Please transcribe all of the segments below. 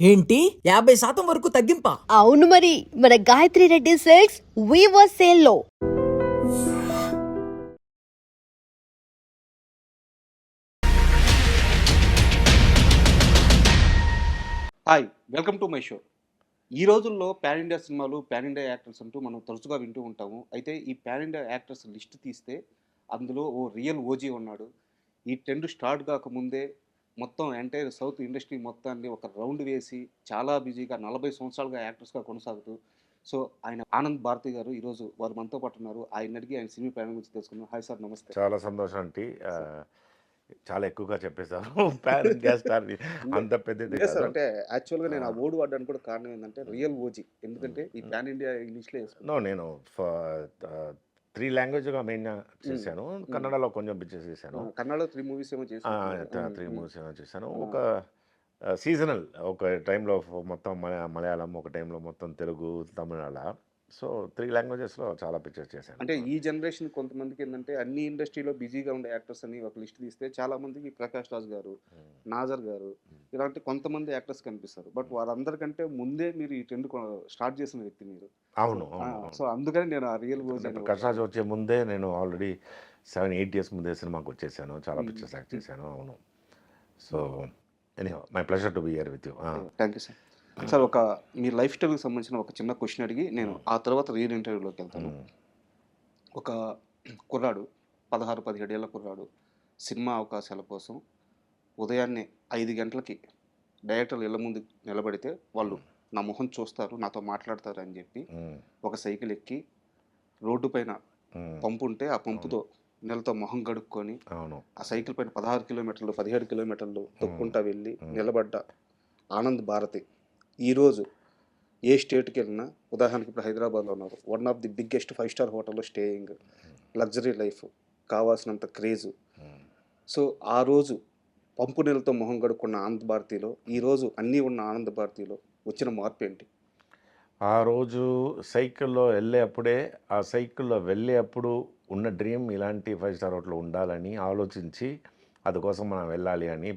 ఏంటి 50% వరకు తగ్గింపా? అవును మరి మన Gayatri Reddy silks weaver sale లో hi welcome to my show. ఈ రోజుల్లో పాన్ ఇండియా సినిమాలు, పాన్ ఇండియా యాక్టర్స్ అంటూ మనం తరచుగా వింటూ ఉంటాము. అయితే ఈ పాన్ ఇండియా యాక్టర్స్ లిస్ట్ తీస్తే అందులో ఓ రియల్ ఓజీ ఉన్నాడు. ఈ ట్రెండ్ స్టార్ట్ కాకముందే మొత్తం ఎంటైర్ సౌత్ ఇండస్ట్రీ మొత్తాన్ని ఒక రౌండ్ వేసి చాలా బిజీగా 40 సంవత్సరాలుగా యాక్టర్స్గా కొనసాగుతూ సో ఆయన ఆనంద్ భారతి గారు ఈరోజు వారు మనతో పాటు ఉన్నారు. ఆయన అడిగి ఆయన సినీ ప్రయాణం గురించి తెలుసుకున్నాం. హాయ్ సార్, నమస్తే. చాలా సంతోషం ఆంటీ. చాలా ఎక్కువగా చెప్పేశారు. పాన్ ఇండియా స్టార్ అంత పెద్దది లేదు సార్, కాదు. అంటే యాక్చువల్గా నేను ఆ ఓడి వాడడానికి కూడా కారణం ఏంటంటే రియల్ ఓజీ. ఎందుకంటే ఈ పాన్ ఇండియా ఇంగ్లీష్లో వేసుకున్నాను. నేను 3 లాంగ్వేజ్గా మెయిన్గా చేశాను. కన్నడలో కొంచెం పిక్చర్స్ చేశాను. కన్నడలో 3 మూవీస్ ఏమో చేశాను. 3 మూవీస్ ఏమో చేశాను. ఒక సీజనల్ ఒక టైంలో మొత్తం మలయాళం, ఒక టైంలో మొత్తం తెలుగు, తమిళ అలా. సో 3 లాంగ్వేజెస్లో చాలా పిక్చర్స్ చేశాను. అంటే ఈ జనరేషన్ కొంతమందికి ఏంటంటే అన్ని ఇండస్ట్రీలో బిజీగా ఉండే యాక్టర్స్ అని ఒక లిస్ట్ తీస్తే చాలా మందికి ప్రకాష్ రాజ్ గారు, నాజర్ గారు ఇలాంటి కొంతమంది యాక్టర్స్ కనిపిస్తారు. బట్ వారందరికంటే ముందే మీరు ఈ ట్రెండ్ స్టార్ట్ చేసిన వ్యక్తి మీరు. అవును. సో అందుకని నేను ఆ రియల్ ఓజీ ప్రకాష్ రాజ్ వచ్చే ముందే నేను ఆల్రెడీ 7-8 ఇయర్స్ ముందే సినిమాకి వచ్చేసాను. చాలా పిక్చర్స్ యాక్ట్ చేశాను. అవును. So anyhow my pleasure to be here with you. Thank you sir. Sir, ఒక మీ లైఫ్ స్టైల్కి సంబంధించిన ఒక చిన్న క్వశ్చన్ అడిగి నేను ఆ తర్వాత రియల్ ఇంటర్వ్యూలోకి వెళ్తాను. ఒక కుర్రాడు 16-17 ఏళ్ళ కుర్రాడు సినిమా అవకాశాల కోసం ఉదయాన్నే 5 గంటలకి డైరెక్టర్లు ఇళ్ళ ముందు నిలబడితే వాళ్ళు నా మొహం చూస్తారు, నాతో మాట్లాడతారు అని చెప్పి ఒక సైకిల్ ఎక్కి రోడ్డు పైన పంపు ఉంటే ఆ పంపుతో నెలతో మొహం గడుక్కొని ఆ సైకిల్ పైన 16 కిలోమీటర్లు 17 కిలోమీటర్లు తొక్కుంటా వెళ్ళి నిలబడ్డ ఆనంద్ భారతి ఈరోజు ఏ స్టేట్కి వెళ్ళినా, ఉదాహరణకి ఇప్పుడు హైదరాబాద్లో ఉన్నారు, one of the biggest 5 star హోటల్లో స్టేయింగ్, లగ్జరీ లైఫ్, కావాల్సినంత క్రేజు. సో ఆ రోజు పంపు నీళ్ళతో మొహం గడుక్కున్న ఆనంద్ భారతిలో ఈరోజు అన్నీ ఉన్న ఆనంద్ భారతిలో వచ్చిన మార్పు ఏంటి? ఆ రోజు సైకిల్లో వెళ్ళేప్పుడే, ఆ సైకిల్లో వెళ్ళేప్పుడు ఉన్న డ్రీమ్ ఇలాంటి 5 స్టార్ హోటల్ ఉండాలని ఆలోచించి అందుకోసం మనం వెళ్ళాలి అని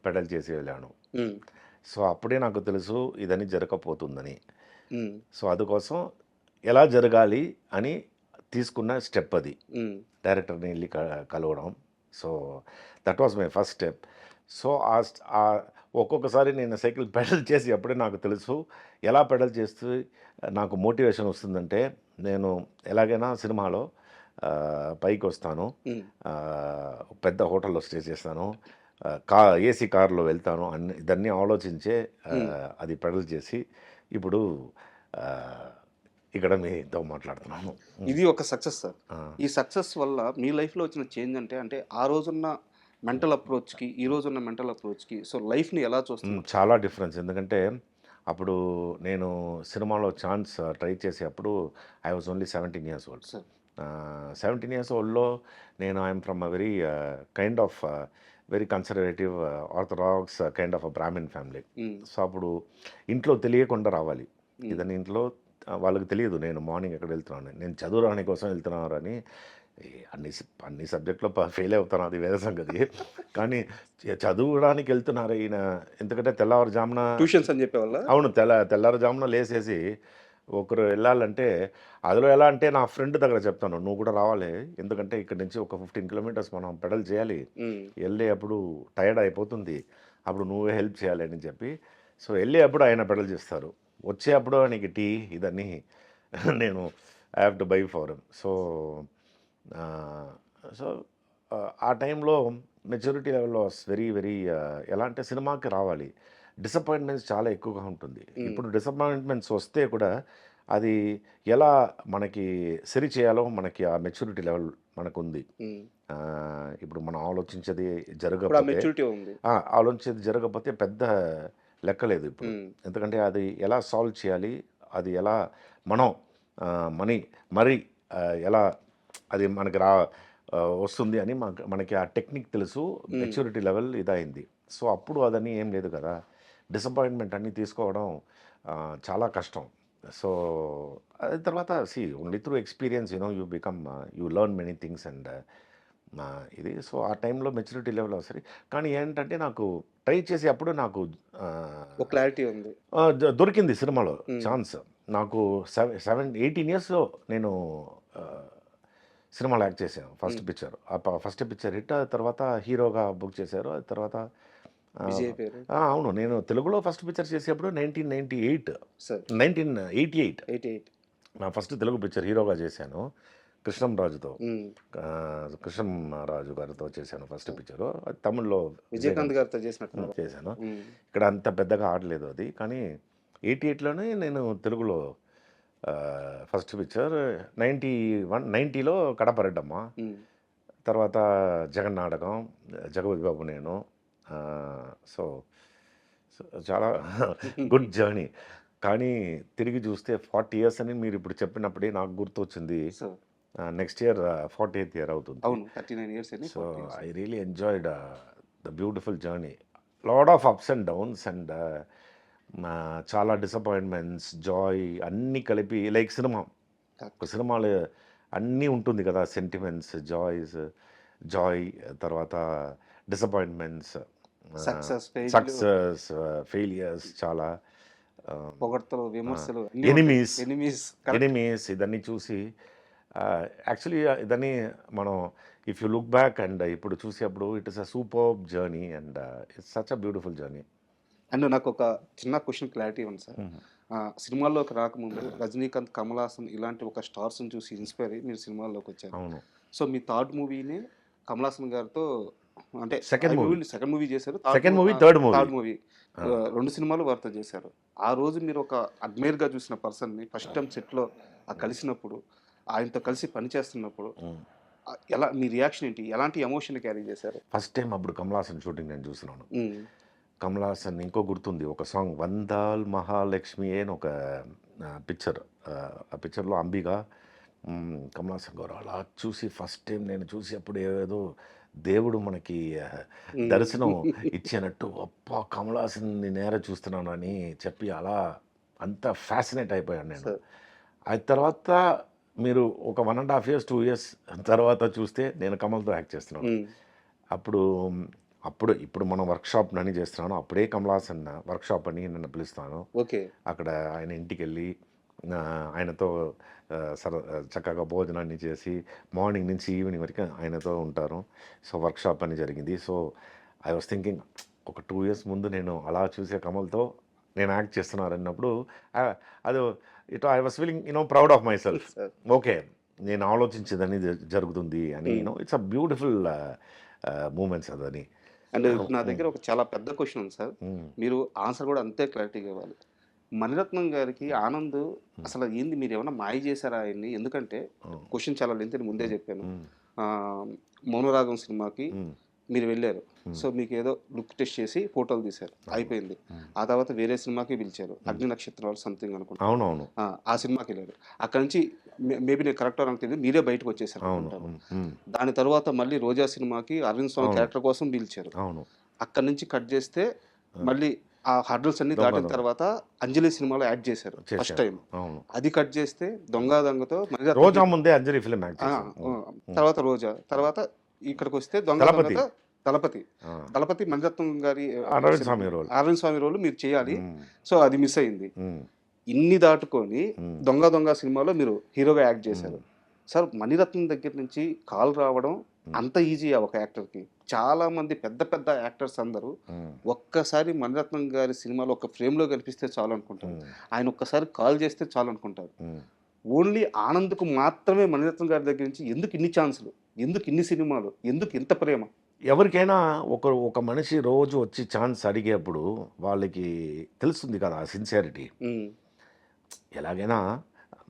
పెడల్ చేసి వెళ్ళాను. సో అప్పుడే నాకు తెలుసు ఇదని జరగకపోతుందని. సో అందుకోసం ఎలా జరగాలి అని తీసుకున్న స్టెప్ అది, డైరెక్టర్ని వెళ్ళి కలవడం. So that was my first step. So ఒక్కొక్కసారి నేను సైకిల్ పెడల్ చేసి అప్పుడే నాకు తెలుసు ఎలా పెడల్ చేస్తే నాకు మోటివేషన్ వస్తుందంటే, నేను ఎలాగైనా సినిమాలో పైకి వస్తాను, పెద్ద హోటల్లో స్టే చేస్తాను, ఏసీ కార్లో వెళ్తాను ఇదన్నీ ఆలోచించే అది పెడల్ చేసి ఇప్పుడు ఇక్కడ మీతో మాట్లాడుతున్నాను. ఇది ఒక సక్సెస్ సార్. ఈ సక్సెస్ వల్ల మీ లైఫ్లో వచ్చిన చేంజ్ అంటే ఆ రోజున్న మెంటల్ అప్రోచ్కి ఈ రోజున్న మెంటల్ అప్రోచ్కి సో లైఫ్ని ఎలా చూస్తుంది? చాలా డిఫరెన్స్. ఎందుకంటే అప్పుడు నేను సినిమాలో ఛాన్స్ ట్రై చేసేటప్పుడు I was only 17 years old. 17 years oldలో నేను I'm from a very kind of very conservative orthodox kind of a Brahmin family. So అప్పుడు ఇంట్లో తెలియకుండా రావాలి. ఇదని ఇంట్లో వాళ్ళకి తెలియదు నేను మార్నింగ్ ఎక్కడ వెళ్తున్నాను, నేను చదువు రాని కోసం వెళ్తున్నాను అని. అన్ని సబ్జెక్టులో ఫెయిల్ అవుతాను, అది వేరే సంగతి. కానీ చదువుడానికి వెళ్తున్నారు ఈయన, ఎందుకంటే తెల్లవారుజామున ట్యూషన్స్ అని చెప్పేవాళ్ళ. అవును, తెల్లవారుజామున లేసేసి ఒకరు వెళ్ళాలంటే, అందులో ఎలా అంటే నా ఫ్రెండ్ దగ్గర చెప్తాను, నువ్వు కూడా రావాలి, ఎందుకంటే ఇక్కడ నుంచి ఒక 15 kilometers మనం పెడల్ చేయాలి, వెళ్ళేటప్పుడు టైర్డ్ అయిపోతుంది, అప్పుడు నువ్వే హెల్ప్ చేయాలి అని చెప్పి. సో వెళ్ళేటప్పుడు ఆయన పెడల్ చేస్తారు, వచ్చేటప్పుడు నీకు టీ ఇదన్నీ నేను I have to buy for him. So ఆ టైంలో మెచ్యూరిటీ లెవెల్లో వెరీ వెరీ ఎలా అంటే సినిమాకి రావాలి, డిసప్పాయింట్మెంట్స్ చాలా ఎక్కువగా ఉంటుంది. ఇప్పుడు డిసప్పాయింట్మెంట్స్ వస్తే కూడా అది ఎలా మనకి సరి చేయాలో మనకి ఆ మెచ్యూరిటీ లెవెల్ మనకు ఉంది. ఇప్పుడు మనం ఆలోచించేది జరగకపోతే పెద్ద లెక్కలేదు ఇప్పుడు, ఎందుకంటే అది ఎలా సాల్వ్ చేయాలి, అది ఎలా మనం మరి ఎలా అది మనకి వస్తుంది అని మనకి ఆ టెక్నిక్ తెలుసు, మెచ్యూరిటీ లెవెల్ ఇదైంది. సో అప్పుడు అదని ఏం లేదు కదా, డిసప్పాయింట్మెంట్ అన్నీ తీసుకోవడం చాలా కష్టం. సో అది తర్వాత only through experience you become you learn many things and ఇది. సో ఆ టైంలో మెచ్యూరిటీ లెవెల్ అవసరం. కానీ ఏంటంటే నాకు ట్రై చేసేటప్పుడు నాకు ఒక క్లారిటీ ఉంది. దొరికింది సినిమాలో మ్మ్. ఛాన్స్. నాకు 18 ఇయర్స్లో నేను ఆ, సినిమాలో యాక్ట్ చేశాను. First picture, first picture hit. ఆ తర్వాత హీరోగా బుక్ చేశారు. ఆ తర్వాత ఆ, విజయ్ పేరు అవును, నేను తెలుగులో ఫస్ట్ పిక్చర్ చేసేటప్పుడు 1998 సార్ 1988 88. నా ఫస్ట్ తెలుగు పిక్చర్ హీరోగా చేశాను. కృష్ణంరాజుతో, కృష్ణంరాజు గారితో చేశాను ఫస్ట్ పిక్చరు. అది తమిళ్లో విజయకాంత్ గారితో చేసినట్టు. చేశాను. ఇక్కడ అంత పెద్దగా ఆడలేదు అది, కానీ 88లోనే నేను తెలుగులో ఫస్ట్ పిక్చర్. 90లో కడపరెడ్డమ్మ, తర్వాత జగన్ నాటకం, జగపతి బాబు నేను. సో చాలా గుడ్ జర్నీ. కానీ తిరిగి చూస్తే 40 ఇయర్స్ అని మీరు ఇప్పుడు చెప్పినప్పుడే నాకు గుర్తొచ్చింది. Sir next year 40th year అవుతుంది. అవును 39 ఇయర్స్ అని. So I really enjoyed the beautiful journey. Lot of ups and downs and చాలా డిసప్పాయింట్మెంట్స్, జాయ్ అన్నీ కలిపి, లైక్ సినిమా, ఒక సినిమాలో అన్నీ ఉంటుంది కదా, సెంటిమెంట్స్, జాయ్, తర్వాత డిసప్పాయింట్మెంట్స్, సక్సెస్, ఫెయిలియర్స్, చాలా పొగడ్తలు, విమర్శలు, ఎనిమీస్ ఇదన్నీ చూసి యాక్చువల్లీ ఇదన్నీ మనం if you look back and ఇప్పుడు చూసేప్పుడు it is a super journey and it's such a beautiful journey. And నాకు ఒక చిన్న క్వశ్చన్ క్లారిటీ ఉంది సార్. సినిమాల్లోకి రాకముందు రజనీకాంత్, కమల్ హాసన్ ఇలాంటి ఒక స్టార్స్ని చూసి ఇన్స్పైర్ అయ్యి మీరు సినిమాల్లోకి వచ్చారు. అవును. సో మీ థర్డ్ మూవీని కమల్ హాసన్ గారితో, అంటే సెకండ్ మూవీ చేశారు, థర్డ్ మూవీ 2 సినిమాలు వారితో చేశారు. ఆ రోజు మీరు ఒక అడ్మైర్గా చూసిన పర్సన్ని ఫస్ట్ టైం సెట్లో కలిసినప్పుడు, ఆయనతో కలిసి పనిచేస్తున్నప్పుడు ఎలా మీ రియాక్షన్ ఏంటి, ఎలాంటి ఎమోషన్ క్యారీ చేశారు? ఫస్ట్ టైం అప్పుడు కమల్ హాసన్ షూటింగ్ నేను చూస్తున్నాను. కమల్ హాసన్ ఇంకో గుర్తుంది, ఒక సాంగ్ వందాల్ మహాలక్ష్మి అని ఒక పిక్చర్. ఆ పిక్చర్లో అంబిగా కమల్ హాసన్ గారు అలా చూసి ఫస్ట్ టైం నేను చూసి అప్పుడు ఏదో దేవుడు మనకి దర్శనం ఇచ్చినట్టు, అప్పా కమల్ హాసన్ని నేర చూస్తున్నాను అని చెప్పి అలా అంత ఫ్యాసినేట్ అయిపోయాను నేను. ఆ తర్వాత మీరు ఒక 1.5 years 2 years తర్వాత చూస్తే నేను కమల్తో యాక్ట్ చేస్తున్నాను. ఇప్పుడు మనం వర్క్షాప్ అని చేస్తున్నాను. అప్పుడే కమల్ హాసన్ వర్క్షాప్ అని నన్ను పిలుస్తాను. ఓకే. అక్కడ ఆయన ఇంటికి వెళ్ళి ఆయనతో చక్కగా భోజనాన్ని చేసి మార్నింగ్ నుంచి ఈవినింగ్ వరకు ఆయనతో ఉంటారు. సో వర్క్షాప్ అని జరిగింది. సో ఐ వాస్ థింకింగ్ ఒక 2 years ముందు నేను అలా చూసే కమల్తో నేను యాక్ట్ చేస్తున్నాను అన్నప్పుడు అది I was feeling proud of my self. Okay, నేను ఆలోచించేదని జరుగుతుంది అని. ఇట్స్ అ బ్యూటిఫుల్ మూమెంట్స్ అదని. అండ్ నా దగ్గర ఒక చాలా పెద్ద క్వశ్చన్ ఉంది సార్, మీరు ఆన్సర్ కూడా అంతే క్లారిటీగా ఇవ్వాలి. మణిరత్నం గారికి ఆనంద్ అసలు ఏంది, మీరు ఏమైనా మాయ చేశారా ఆయన్ని? ఎందుకంటే క్వశ్చన్ చాలా లెంత్ అని ముందే చెప్పాను. మౌనరాగం సినిమాకి మీరు వెళ్ళారు. సో మీకు ఏదో లుక్ టెస్ట్ చేసి ఫోటోలు తీశారు, అయిపోయింది. ఆ తర్వాత వేరే సినిమాకి పిలిచారు, అగ్ని నక్షత్రాలు సంథింగ్ అనుకుంటా. అవునవును. ఆ సినిమాకి వెళ్ళారు. అక్కడ నుంచి మేబీ నేను కరెక్ట్ అని తెలియదు, మీరే బయటకు వచ్చేసారు. దాని తర్వాత మళ్ళీ రోజా సినిమాకి అరవింద్ స్వామి క్యారెక్టర్ కోసం పిలిచారు. అక్కడ నుంచి కట్ చేస్తే మళ్ళీ ఆ హర్డల్స్ అన్ని దాటిన తర్వాత అంజలి సినిమాలో యాడ్ చేశారు ఫస్ట్ టైం. అది కట్ చేస్తే దొంగతో రోజా ముందే అంజలి ఫిల్మ్ తర్వాత రోజా, తర్వాత ఇక్కడికి వస్తే దళపతి మణిరత్నం గారి అరవింద్ స్వామి రోల్ మీరు చేయాలి. సో అది మిస్ అయింది. ఇన్ని దాటుకొని దొంగ సినిమాలో మీరు హీరోగా యాక్ట్ చేశారు. సార్ మణిరత్నం దగ్గర నుంచి కాల్ రావడం అంత ఈజీ ఒక యాక్టర్కి? చాలా మంది పెద్ద యాక్టర్స్ అందరూ ఒక్కసారి మణిరత్నం గారి సినిమాలో ఒక ఫ్రేమ్లో కనిపిస్తే చాలు అనుకుంటారు, ఆయన ఒక్కసారి కాల్ చేస్తే చాలు అనుకుంటారు. ఓన్లీ ఆనంద్కు మాత్రమే మణిరత్నం గారి దగ్గర నుంచి ఎందుకు ఇన్ని ఛాన్సులు, ఎందుకు ఇన్ని సినిమాలు, ఎందుకు ఇంత ప్రేమ? ఎవరికైనా ఒక మనిషి రోజు వచ్చి ఛాన్స్ అడిగేప్పుడు వాళ్ళకి తెలుస్తుంది కదా ఆ సిన్సియారిటీ. ఎలాగైనా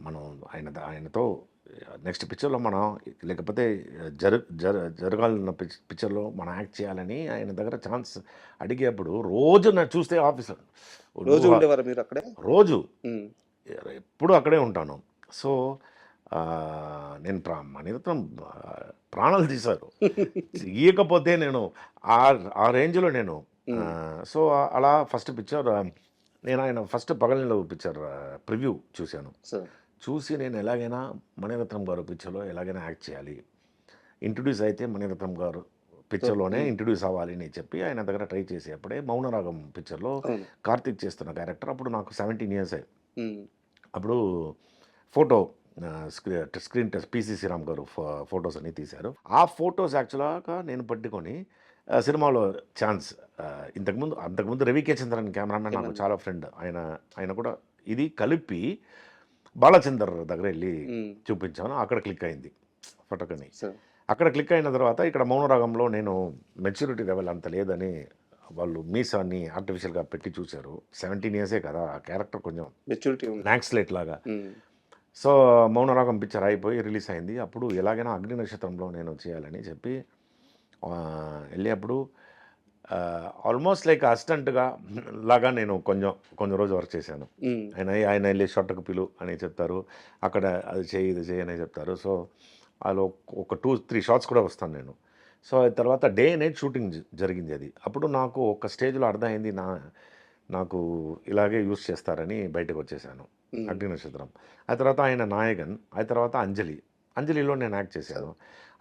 మనం ఆయనతో నెక్స్ట్ పిక్చర్లో మనం, లేకపోతే జరగాలన్న పిక్చర్లో మనం యాక్ట్ చేయాలని ఆయన దగ్గర ఛాన్స్ అడిగేప్పుడు రోజు నన్ను చూస్తే ఆఫీసర్ రోజు ఉండేవారు మీరు అక్కడే? రోజు ఎప్పుడు అక్కడే ఉంటాను. సో నేను మణిరత్నం ప్రాణాలు తీశారు, ఇయ్యకపోతే నేను ఆ రేంజ్లో నేను. సో అలా ఫస్ట్ పిక్చర్ నేను ఆయన ఫస్ట్ పగలిలో పిక్చర్ ప్రివ్యూ చూశాను. చూసి నేను ఎలాగైనా మణిరత్నం గారు పిక్చర్లో ఎలాగైనా యాక్ట్ చేయాలి, ఇంట్రొడ్యూస్ అయితే మణిరత్నం గారు పిక్చర్లోనే ఇంట్రడ్యూస్ అవ్వాలి అని చెప్పి ఆయన దగ్గర ట్రై చేసి అప్పుడే మౌనరాగం పిక్చర్లో అవును. కార్తీక్ చేస్తున్న క్యారెక్టర్ అప్పుడు నాకు 17 ఇయర్స్ ఉమ్, అప్పుడు photo screen test PC Sriram గారు ఫొటోస్ అన్ని తీశారు. ఆ ఫొటోస్ యాక్చువల్గా నేను పట్టుకొని సినిమాలో ఛాన్స్ అంతకుముందు రవికే చంద్రన్ కెమెరామెన్ నాకు చాలా ఫ్రెండ్. ఆయన కూడా ఇది కలిపి బాలచందర్ దగ్గర వెళ్ళి ఉమ్, చూపించాను. అక్కడ క్లిక్ అయింది ఫోటోకని. సార్. అక్కడ క్లిక్ అయిన తర్వాత ఇక్కడ మౌనరాగంలో నేను మెచ్యూరిటీ లెవెల్ అంత లేదని వాళ్ళు మీసాన్ని ఆర్టిఫిషియల్గా పెట్టి చూశారు. 17 ఇయర్సే కదా, ఆ క్యారెక్టర్ కొంచెం మెచ్యూరిటీ ఉంది. నాక్స్లెట్ లాగా. ఉమ్, సో మౌనరాగం పిక్చర్ అయిపోయి రిలీజ్ అయింది. అప్పుడు ఎలాగైనా అగ్ని నక్షత్రంలో నేను చేయాలని చెప్పి వెళ్ళేప్పుడు ఆల్మోస్ట్ లైక్ అసిస్టెంట్గా లాగా నేను కొంచెం రోజు వర్క్ చేశాను. ఉమ్, ఆయన వెళ్ళి షార్ట్కి పిలు అని చెప్తారు, అక్కడ అది చేయి ఇది చేయి అని చెప్తారు. సో అలా ఒక 2-3 షార్ట్స్ కూడా వస్తాను నేను. సో తర్వాత డే నైట్ షూటింగ్ జరిగింది అది. అప్పుడు నాకు ఒక స్టేజ్లో అర్థమైంది నాకు ఇలాగే యూస్ చేస్తారని బయటకు వచ్చేసాను. అగ్ని నక్షత్రం ఆ తర్వాత ఆయన నాయకన్, ఆ తర్వాత అంజలిలో నేను యాక్ట్ చేశాను.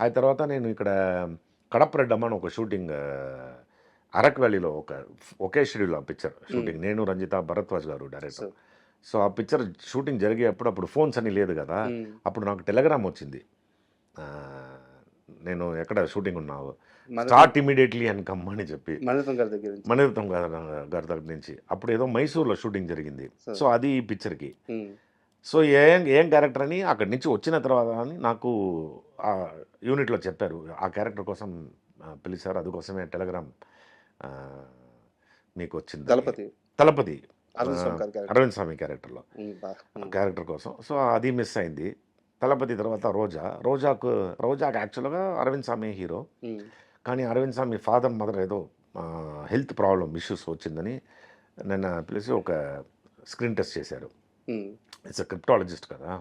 ఆ తర్వాత నేను ఇక్కడ కడప్రెడ్డమ్మ అని ఒక షూటింగ్ అరక్ వ్యాలీలో ఒకే షెడ్యూల్ ఆ పిక్చర్ షూటింగ్, నేను రంజిత భరద్వాజ్ గారు డైరెక్టర్. సో ఆ పిక్చర్ షూటింగ్ జరిగేటప్పుడు ఫోన్స్ అని లేదు కదా, అప్పుడు నాకు టెలిగ్రామ్ వచ్చింది, నేను ఎక్కడ షూటింగ్ ఉన్నావు, స్టార్ట్ ఇమీడియట్లీ అని కమ్మని చెప్పి మణిరత్నం గారి దగ్గర నుంచి. మణిరత్నం గారి దగ్గర నుంచి. అప్పుడు ఏదో మైసూర్లో షూటింగ్ జరిగింది. సో అది ఈ పిక్చర్కి. ఉమ్, సో ఏం క్యారెక్టర్ అని అక్కడి నుంచి వచ్చిన తర్వాత అని నాకు ఆ యూనిట్లో చెప్పారు, ఆ క్యారెక్టర్ కోసం పిలిచారు, అందుకోసమే టెలిగ్రామ్ మీకు వచ్చింది. తలపతి అరవింద్ స్వామి క్యారెక్టర్లో క్యారెక్టర్ కోసం. సో అది మిస్ అయింది. తలపతి తర్వాత రోజాకు యాక్చువల్గా అరవింద్ స్వామి హీరో, కానీ అరవింద్ స్వామి ఫాదర్ మదర్ ఏదో హెల్త్ ప్రాబ్లం ఇష్యూస్ వచ్చిందని నన్ను పిలిచి ఒక స్క్రీన్ టెస్ట్ చేశారు. ఇట్స్ క్రిప్టాలజిస్ట్ కదా.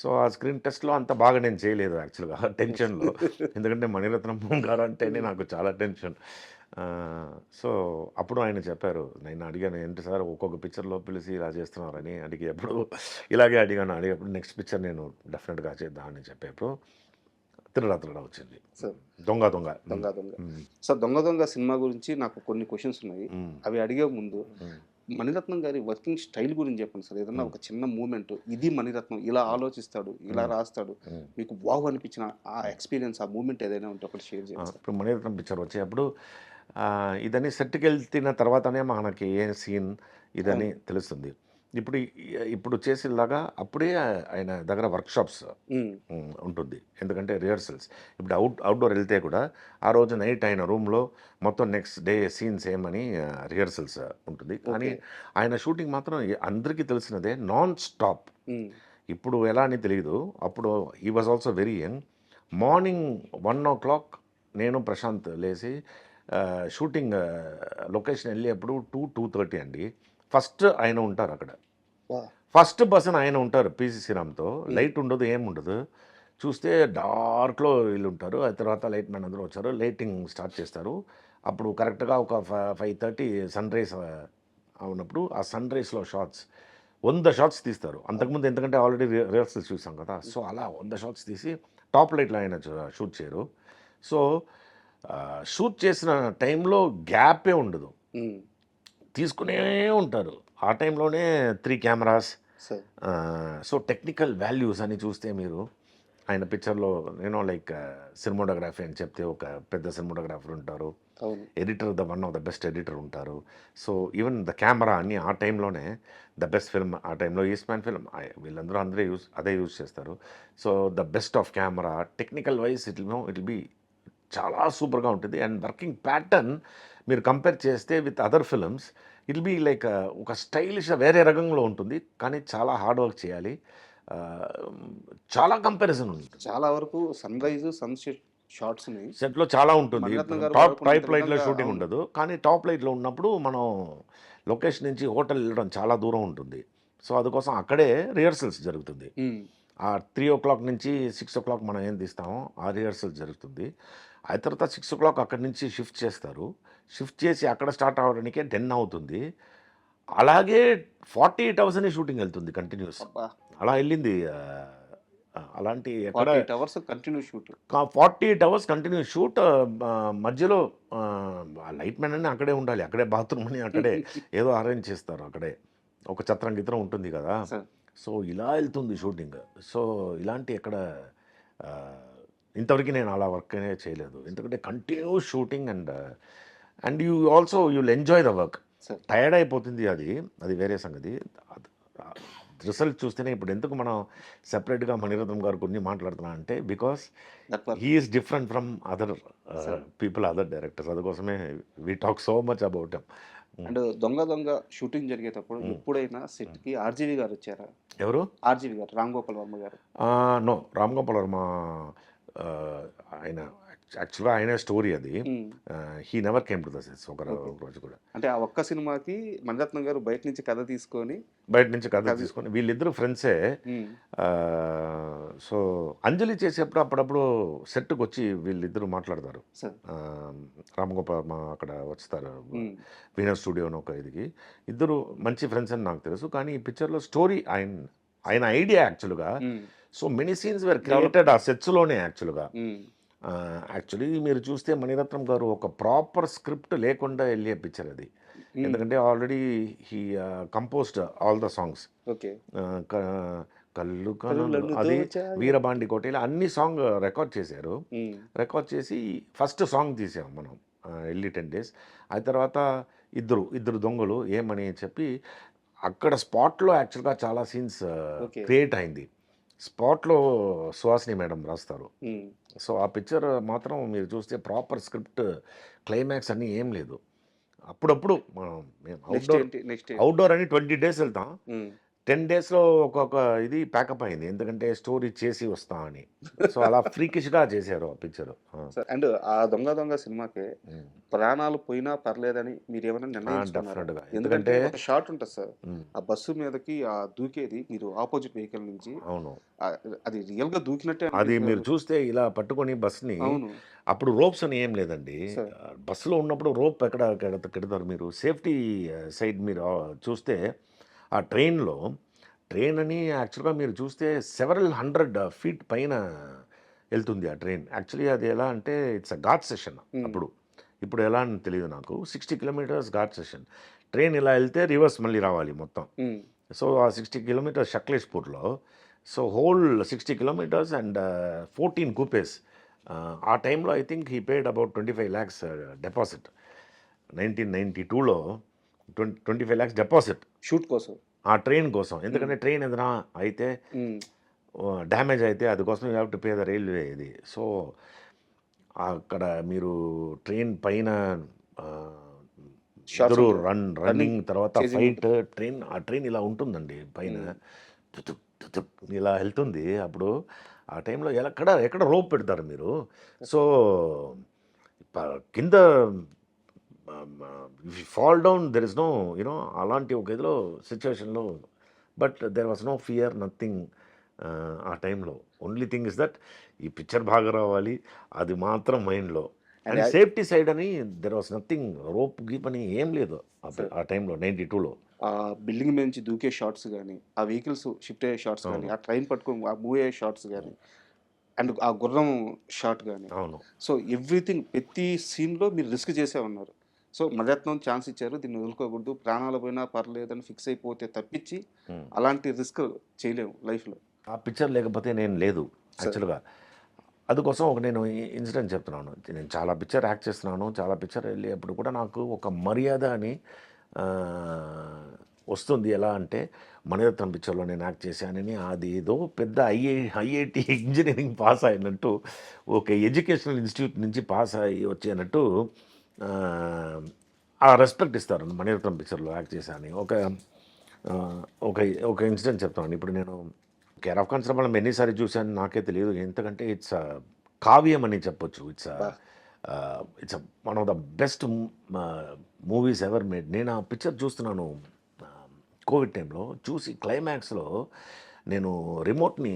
సో ఆ స్క్రీన్ టెస్ట్లో అంత బాగా నేను చేయలేదు యాక్చువల్గా, టెన్షన్లో. ఎందుకంటే మణిరత్నం గారు అంటేనే నాకు చాలా టెన్షన్. సో అప్పుడు ఆయన చెప్పారు, నేను అడిగాను ఏంటి సార్ ఒక్కొక్క పిక్చర్లో పిలిచి ఇలా చేస్తున్నారని అడిగేప్పుడు ఇలాగే అడిగేప్పుడు నెక్స్ట్ పిక్చర్ నేను డెఫినెట్గా చేద్దామని చెప్పేప్పుడు తిరడా వచ్చింది. దొంగ. సో దొంగ సినిమా గురించి నాకు కొన్ని క్వశ్చన్స్ ఉన్నాయి, అవి అడిగే ముందు మణిరత్నం గారి వర్కింగ్ స్టైల్ గురించి చెప్పండి సార్. ఏదన్నా ఒక చిన్న మూమెంట్, ఇది మణిరత్నం ఇలా ఆలోచిస్తాడు, ఇలా రాస్తాడు, మీకు వావ్ అనిపించిన ఆ ఎక్స్పీరియన్స్, ఆ మూమెంట్ ఏదైనా ఉంటే ఒకటి షేర్ చేయండి. ఇప్పుడు మణిరత్నం పిక్చర్ వచ్చేటప్పుడు ఇదని సెట్కి వెళ్తున్న తర్వాతనే మనకి ఏ సీన్ ఇదని తెలుస్తుంది. ఇప్పుడు చేసేలాగా అప్పుడే ఆయన దగ్గర వర్క్షాప్స్ ఉంటుంది, ఎందుకంటే రిహర్సల్స్. ఇప్పుడు అవుట్డోర్ వెళ్తే కూడా ఆ రోజు నైట్ ఆయన రూమ్లో మొత్తం నెక్స్ట్ డే సీన్స్ ఏమని రిహర్సల్స్ ఉంటుంది. కానీ ఆయన షూటింగ్ మాత్రం అందరికీ తెలిసినదే, నాన్ స్టాప్. ఇప్పుడు ఎలా అని తెలియదు, అప్పుడు ఈ was also very young. Morning 1 o'clock నేను ప్రశాంత్ లేచి షూటింగ్ లొకేషన్ వెళ్ళేప్పుడు 2-2:30 అండి. ఫస్ట్ ఆయన ఉంటారు అక్కడ, ఫస్ట్ పర్సన్ ఆయన ఉంటారు పిసి శ్రీరామ్తో. లైట్ ఉండదు, ఏముండదు. చూస్తే డార్క్లో వీళ్ళు ఉంటారు. ఆ తర్వాత లైట్ మ్యాన్ అందరూ వచ్చారు, లైటింగ్ స్టార్ట్ చేస్తారు. అప్పుడు కరెక్ట్గా ఒక 5:30 సన్ రైజ్ అవునప్పుడు ఆ సన్ రైజ్లో 100 షాట్స్ తీస్తారు. అంతకుముందు ఎందుకంటే ఆల్రెడీ రిహర్సల్స్ చూసాం కదా. సో అలా 100 షాట్స్ తీసి టాప్ లైట్లో ఆయన షూట్ చేయరు. సో షూట్ చేసిన టైంలో గ్యాపే ఉండదు, తీసుకునే ఉంటారు. ఆ టైంలోనే 3 కెమెరాస్. సో టెక్నికల్ వాల్యూస్ అని చూస్తే మీరు ఆయన పిక్చర్లో లైక్ సినిమాటోగ్రఫీ అని చెప్తే ఒక పెద్ద సినిమాటోగ్రాఫర్ ఉంటారు, editor one of the best editor ఉంటారు. సో ఈవెన్ ద కెమెరా అన్ని ఆ టైంలోనే ద బెస్ట్ ఫిల్మ్, ఆ టైంలో ఈస్ట్మ్యాన్ ఫిల్మ్ వీళ్ళందరూ అదే యూజ్ చేస్తారు. So the best of camera, technical wise it be చాలా సూపర్గా ఉంటుంది. అండ్ వర్కింగ్ ప్యాటర్న్ మీరు కంపేర్ చేస్తే with other films it be like ఒక స్టైలిష్ వేరే రకంలో ఉంటుంది, కానీ చాలా హార్డ్ వర్క్ చేయాలి. చాలా కంపారిజన్ ఉంటుంది. చాలా వరకు సన్ రైజ్ సన్సెట్ షార్ట్స్ సెట్లో చాలా ఉంటుంది. టాప్ లైట్లో షూటింగ్ ఉండదు, కానీ టాప్ లైట్లో ఉన్నప్పుడు మనం లొకేషన్ నుంచి హోటల్ వెళ్ళడం చాలా దూరం ఉంటుంది. సో అందుకోసం అక్కడే రిహర్సల్స్ జరుగుతుంది. ఆ 3 o'clock నుంచి 6 o'clock మనం ఏం తీస్తామో ఆ రిహర్సల్స్ జరుగుతుంది. ఆ తర్వాత 6 o'clock అక్కడి నుంచి షిఫ్ట్ చేస్తారు. షిఫ్ట్ చేసి అక్కడ స్టార్ట్ అవ్వడానికే 10 అవుతుంది. అలాగే 48 hours షూటింగ్ వెళ్తుంది కంటిన్యూస్. అలా వెళ్ళింది అలాంటి ఎక్కడ 48 hours continue shoot. 48 hours continue shoot. మధ్యలో లైట్ మ్యాన్ అని అక్కడే ఉండాలి, అక్కడే బాత్రూమ్ అని అక్కడే ఏదో అరేంజ్ చేస్తారు అక్కడే, ఒక చత్రం గిత్రం ఉంటుంది కదా. సార్ సో ఇలా వెళ్తుంది షూటింగ్. సో ఇలాంటి ఎక్కడ ఆ, ఇంతవరకు నేను అలా వర్క్ అనేది చేయలేదు, ఎందుకంటే continuous shooting and you also you'll enjoy the work. Sir tired అయిపోతుంది, అది వేరే సంగతి. రిజల్ట్ చూస్తేనే ఇప్పుడు ఎందుకు మనం సెపరేట్గా మణిరత్నం గారు కొన్ని మాట్లాడుతున్నా అంటే because that work. He is different from other people, other directors. అందుకోసమే we talk so much about him. And Donga shooting జరిగేటప్పుడు ఎప్పుడైనా సెట్ కి ఆర్జీవి గారు వచ్చారా? ఎవరు? ఆర్జీవి గారు, రామ్ గోపాల్ వర్మ గారు. నో, రామ్ గోపాల్ వర్మ ఆయన యాక్చువల్గా ఆయన స్టోరీ అది. He never came to the sets ఒక రోజు కూడా. అంటే ఆ ఒక్క సినిమాకి మణిరత్నం గారు బయట నుంచి కథ తీసుకొని బయట నుంచి కథ తీసుకొని వీళ్ళిద్దరు ఫ్రెండ్సే. సో అంజలి చేసేప్పుడు అప్పుడప్పుడు సెట్కి వచ్చి వీళ్ళిద్దరూ మాట్లాడతారు. సార్ రామ్ గోపాల్ వర్మ అక్కడ వస్తారు వీనస్ స్టూడియో అని ఒక ఇదికి. ఇద్దరు మంచి ఫ్రెండ్స్ అని నాకు తెలుసు, కానీ ఈ పిక్చర్లో స్టోరీ ఆయన ఐడియా యాక్చువల్గా. So many scenes were created ఆ సెట్స్లోనే యాక్చువల్గా. యాక్చువల్లీ మీరు చూస్తే మణిరత్నం గారు ఒక ప్రాపర్ స్క్రిప్ట్ లేకుండా వెళ్ళే పిక్చర్ అది, ఎందుకంటే already he composed all the songs. Okay. కళ్ళు కళ్ళు అది వీరబాండి కోటేలా అన్ని సాంగ్ రికార్డ్ చేశారు. రికార్డ్ చేసి ఫస్ట్ సాంగ్ తీసాం మనం వెళ్ళి 10 days. ఆ తర్వాత ఇద్దరు దొంగలు ఏమని చెప్పి అక్కడ స్పాట్లో యాక్చువల్గా చాలా సీన్స్ క్రియేట్ అయింది. స్పాట్లో సుహాసిని మేడం రాస్తారు. సో ఆ పిక్చర్ మాత్రం మీరు చూస్తే ప్రాపర్ స్క్రిప్ట్, క్లైమాక్స్ అన్నీ ఏం లేదు. అప్పుడప్పుడు మేము అవుట్డోర్ అని 20 days వెళ్తాం, 10 daysలో ఒక్కొక్క ఇది ప్యాకప్ అయింది, ఎందుకంటే స్టోరీ చేసి వస్తా అని. సో అలా ఫ్రీకిష్గా చేశారు ఆ పిక్చర్. అండ్ ఆ దొంగ సినిమాకి ప్రాణాలు పోయినా పర్లేదని మీరు ఏమైనా నిర్ణయించుకున్నారా? డెఫినెట్గా, ఎందుకంటే ఎందుకంటే ఒక షాట్ ఉంటుంది సార్, ఆ బస్సు మీదకి ఆ దూకేది మీరు ఆపోజిట్ వెహికల్ నుంచి. అవును, అది రియల్ గా దూకినట్టే అది మీరు చూస్తే ఇలా పట్టుకొని బస్ని. అవును అప్పుడు రోప్స్ అని ఏం లేదండి, బస్సులో ఉన్నప్పుడు రోప్ ఎక్కడ కడతారు మీరు? సేఫ్టీ సైడ్ మీరు చూస్తే ఆ ట్రైన్ అని యాక్చువల్గా మీరు చూస్తే సెవరల్ 100 feet పైన వెళ్తుంది ఆ ట్రైన్. యాక్చువల్లీ అది ఎలా అంటే ఇట్స్ అ ఘాట్ సెషన్ అప్పుడు. ఇప్పుడు ఎలా అని తెలియదు నాకు. 60 kilometers ఘాట్ సెషన్. ట్రైన్ ఇలా వెళ్తే రివర్స్ మళ్ళీ రావాలి మొత్తం. సో ఆ 60 kilometers షక్లేష్పూర్లో. So whole 60 kilometers and 14 coupes. ఆ టైంలో I think he paid about 25 lakhs deposit. 1992లో 25 lakhs డిపాజిట్ షూట్ కోసం, ఆ ట్రైన్ కోసం. ఎందుకంటే ట్రైన్ ఏదైనా అయితే డ్యామేజ్ అయితే అది కోసం you have to pay the railway ఇది. సో అక్కడ మీరు ట్రైన్ పైన రన్నింగ్ తర్వాత ఫైట్, ఆ ట్రైన్ ఇలా ఉంటుందండి పైన, ఇలా వెళ్తుంది. అప్పుడు ఆ టైంలో ఎక్కడ రోప్ పెడతారు మీరు? సో కింద fall down, there is no you know అలాంటి ఒక ఇదిలో సిచ్యువేషన్లో. But there was no fear, nothing ఆ టైంలో. ఓన్లీ థింగ్ ఇస్ దట్ ఈ పిక్చర్ బాగా రావాలి, అది మాత్రం మైండ్లో. అండ్ సేఫ్టీ సైడ్ అని దెర్ వాస్ నథింగ్, రోప్ గీప్ అని ఏం లేదు ఆ టైంలో 92లో. ఆ బిల్డింగ్ మీద నుంచి దూకే షాట్స్ కానీ, ఆ వెహికల్స్ షిఫ్ట్ అయ్యే షాట్స్ కానీ, ఆ ట్రైన్ పట్టుకొని మూవ్ అయ్యే షాట్స్ కానీ, అండ్ ఆ గుర్రం షాట్ కానీ. అవును. సో ఎవ్రీథింగ్ ప్రతి సీన్లో మీరు రిస్క్ చేసే ఉన్నారు. సో మణిరత్నం ఛాన్స్ ఇచ్చారు, దీన్ని వదులుకోకూడదు, ప్రాణాలు పోయినా పర్లేదని ఫిక్స్ అయిపోతే తప్పించి అలాంటి రిస్క్ చేయలేము లైఫ్లో. ఆ పిక్చర్ లేకపోతే నేను లేదు యాక్చువల్గా. అందుకోసం నేను ఇన్సిడెంట్ చెప్తున్నాను. నేను చాలా పిక్చర్ యాక్ట్ చేస్తున్నాను, చాలా పిక్చర్ వెళ్ళేప్పుడు కూడా నాకు ఒక మర్యాద అని వస్తుంది. ఎలా అంటే మణిరత్నం పిక్చర్లో నేను యాక్ట్ చేశానని, అది ఏదో పెద్ద ఐఐటి ఇంజనీరింగ్ పాస్ అయినట్టు, ఒక ఎడ్యుకేషనల్ ఇన్స్టిట్యూట్ నుంచి పాస్ అయ్యి వచ్చేనట్టు ఆ రెస్పెక్ట్ ఇస్తారు మణిరత్నం పిక్చర్లో యాక్ట్ చేశాను. ఒక ఇన్సిడెంట్ చెప్తాను. ఇప్పుడు నేను కేర్ ఆఫ్ కానిస్టేబుల్ ఎన్నిసారి చూశాను నాకే తెలియదు, ఎందుకంటే ఇట్స్ కావ్యం అని చెప్పొచ్చు. It's one of the best movies ever made. నేను ఆ పిక్చర్ చూస్తున్నాను కోవిడ్ టైంలో. చూసి క్లైమాక్స్లో నేను రిమోట్ని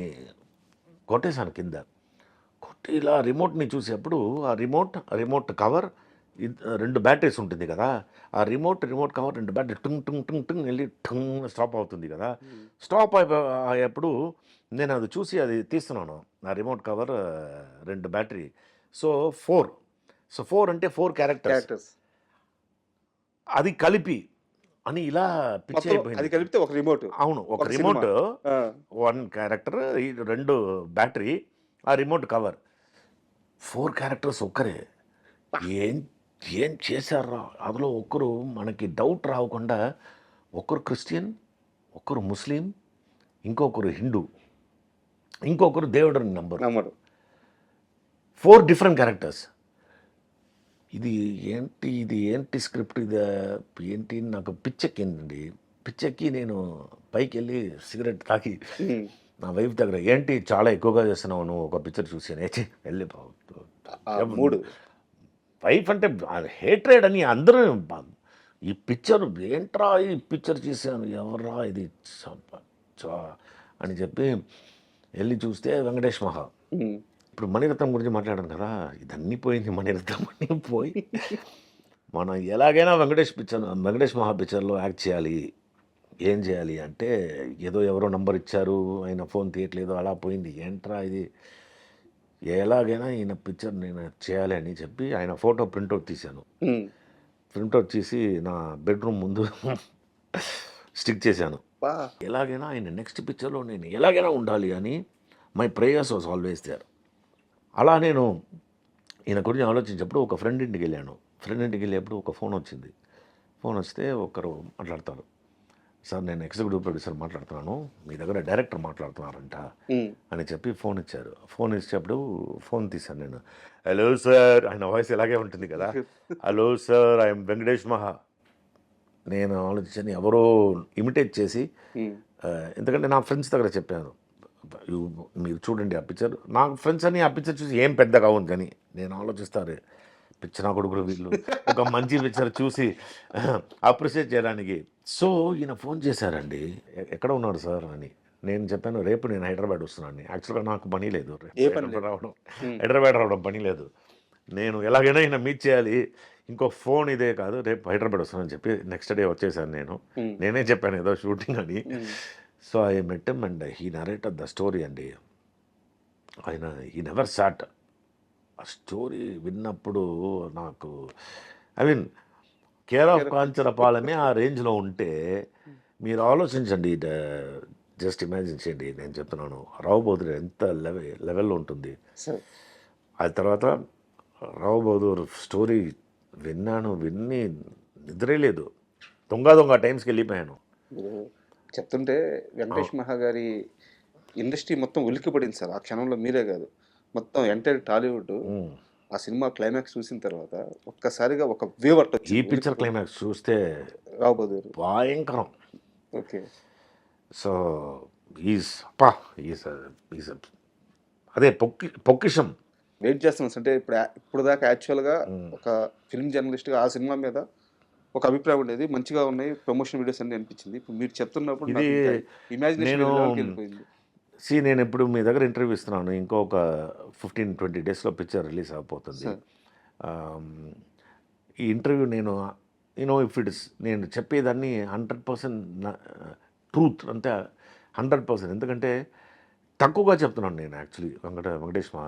కొట్టేశాను కింద. కొట్టి ఇలా రిమోట్ని చూసేప్పుడు ఆ రిమోట్ కవర్ రెండు బ్యాటరీస్ ఉంటుంది కదా, ఆ రిమోట్ కవర్ రెండు బ్యాటరీ టుంగ్ టుంగ్ టుంగ్ టుంగ్ వెళ్ళి టుంగ్ స్టాప్ అవుతుంది కదా. స్టాప్ అయ్యేప్పుడు నేను అది చూసి అది తీస్తున్నాను, ఆ రిమోట్ కవర్ రెండు బ్యాటరీ. సో 4 అంటే 4 క్యారెక్టర్స్ క్యారెక్టర్స్ అది కలిపి అని ఇలా పిచ్చి మొత్తం అది అయిపోయింది. కలిపితే ఒక రిమోట్. అవును, ఒక ఒక రిమోట్, సినిమా. 1 క్యారెక్టర్, ఈ 2 బ్యాటరీ, ఆ రిమోట్ కవర్, 4 క్యారెక్టర్స్ ఒక్కరే. ఏం ఏం చేశారా అందులో? ఒక్కరు మనకి డౌట్ రాకుండా, ఒక్కరు క్రిస్టియన్, ఒక్కరు ముస్లిం, ఇంకొకరు హిందూ, ఇంకొకరు దేవుడు నంబరు. నమ్మడు. 4 డిఫరెంట్ క్యారెక్టర్స్. ఇది ఏంటి స్క్రిప్ట్ ఇది? ఏంటి? నాకు పిచ్చెక్కిందండి. పిచ్చెక్కి నేను పైకి వెళ్ళి సిగరెట్ తాకి నా వైఫ్ దగ్గర, ఏంటి చాలా ఎక్కువగా చేస్తున్నావు నువ్వు ఒక పిక్చర్ చూసి, వెళ్ళి మూడు వైఫ్ అంటే హేట్రేడ్ అని అందరూ, ఈ పిక్చర్ ఏంట్రా, ఈ పిక్చర్ చేశాను, ఎవర్రా ఇది అని చెప్పి వెళ్ళి చూస్తే వెంకటేష్ మహా. ఇప్పుడు మణిరత్నం గురించి మాట్లాడాను కదా, ఇదన్నీ పోయింది. మణిరత్నం అన్నీ పోయి మనం ఎలాగైనా వెంకటేష్ మహా పిక్చర్లో యాక్ట్ చేయాలి. ఏం చేయాలి అంటే, ఎవరో నంబర్ ఇచ్చారు, ఆయన ఫోన్ తీయట్లేదు, అలా పోయింది. ఏంట్రా ఇది, ఎలాగైనా ఈయన పిక్చర్ నేను చేయాలి అని చెప్పి ఆయన ఫోటో ప్రింట్అవుట్ తీశాను. ప్రింట్అవుట్ తీసి నా బెడ్రూమ్ ముందు స్టిక్ చేశాను. ఎలాగైనా ఆయన నెక్స్ట్ పిక్చర్లో నేను ఎలాగైనా ఉండాలి అని my prayers was always there. అలా నేను ఈయన గురించి ఆలోచించినప్పుడు ఒక ఫ్రెండ్ ఇంటికి వెళ్ళాను. ఫ్రెండ్ ఇంటికి వెళ్ళేప్పుడు ఒక ఫోన్ వచ్చింది. ఫోన్ వస్తే ఒకరు మాట్లాడతారు, సార్ నేను ఎగ్జిక్యూటివ్ ప్రొడ్యూసర్ మాట్లాడుతున్నాను, మీ దగ్గర డైరెక్టర్ మాట్లాడుతున్నారంట అని చెప్పి ఫోన్ ఇచ్చారు. ఫోన్ ఇచ్చేప్పుడు ఫోన్ తీశాను నేను. హలో సార్, ఆయన వాయిస్ ఇలాగే ఉంటుంది కదా, హలో సార్ ఐఎమ్ వెంకటేష్ మహా. నేను ఆలోచించాను, ఎవరో ఇమిటేట్ చేసి, ఎందుకంటే నా ఫ్రెండ్స్ దగ్గర చెప్పాను, మీరు చూడండి ఆ పిక్చర్. నా ఫ్రెండ్స్ అని ఆ పిక్చర్ చూసి ఏం పెద్దగా ఉంది కానీ నేను ఆలోచిస్తారు, పిక్చర్ నా కొడుకులు వీళ్ళు ఒక మంచి పిక్చర్ చూసి అప్రిషియేట్ చేయడానికి. సో ఈయన ఫోన్ చేశారండి, ఎక్కడ ఉన్నాడు సార్ అని. నేను చెప్పాను, రేపు నేను హైదరాబాద్ వస్తున్నాను. యాక్చువల్గా నాకు పని లేదు, హైదరాబాద్ రావడం పని లేదు. నేను ఎలాగైనా ఈయన మీట్ చేయాలి, ఇంకో ఫోన్ ఇదే కాదు, రేపు హైదరాబాద్ వస్తానని చెప్పి నెక్స్ట్ డే వచ్చేసాను. నేనే చెప్పాను ఏదో షూటింగ్ అని. So I met him and he narrated the story అండి. ఆయన హీ నెవర్ సాట్. ఆ స్టోరీ విన్నప్పుడు నాకు, ఐ మీన్ కేర్ ఆఫ్ కాంచరపాలెమే ఆ రేంజ్లో ఉంటే మీరు ఆలోచించండి, జస్ట్ ఇమాజిన్ చేయండి. నేను చెప్తున్నాను, రావు బహదూర్ ఎంత లెవెల్లో ఉంటుంది. ఆ తర్వాత రావు బహదూర్ స్టోరీ విని నిద్రే లేదు, దొంగ టైమ్స్కి వెళ్ళిపోయాను. చెప్తుంటే వెంకటేష్ మహా గారి ఇండస్ట్రీ మొత్తం ఉలిక్కిపడింది సార్. ఆ క్షణంలో మీరే కాదు, మొత్తం ఎంటైర్ టాలీవుడ్ ఆ సినిమా క్లైమాక్స్ చూసిన తర్వాత ఒక్కసారిగా ఒక వేవ్ అట్టొచ్చు. ఈ పిక్చర్ క్లైమాక్స్ చూస్తే రావు బహదూర్ భయంకరం. ఓకే. సో ఈజ్ అదే పొక్కిషం. వెయిట్ చేస్తున్నాం అంటే ఇప్పుడు దాకా యాక్చువల్గా ఒక ఫిల్మ్ జర్నలిస్ట్గా ఆ సినిమా మీద ఒక అభిప్రాయం ఉండేది, మంచిగా ఉన్నాయి ప్రమోషన్ వీడియోస్ అన్ని అనిపించింది. ఇప్పుడు మీరు చెప్తున్నప్పుడు ఇది ఇమాజినేషన్ వెళ్ళిపోయింది. నేను ఇప్పుడు మీ దగ్గర ఇంటర్వ్యూ ఇస్తున్నాను, ఇంకొక 15-20 డేస్లో పిక్చర్ రిలీజ్ అయిపోతుంది. ఈ ఇంటర్వ్యూ నేను ఇఫ్ ఇట్స్ నేను చెప్పేదాన్ని 100% ట్రూత్ అంతే, 100%. ఎందుకంటే తక్కువగా చెప్తున్నాను నేను యాక్చువల్లీ వెంకటేష్ మా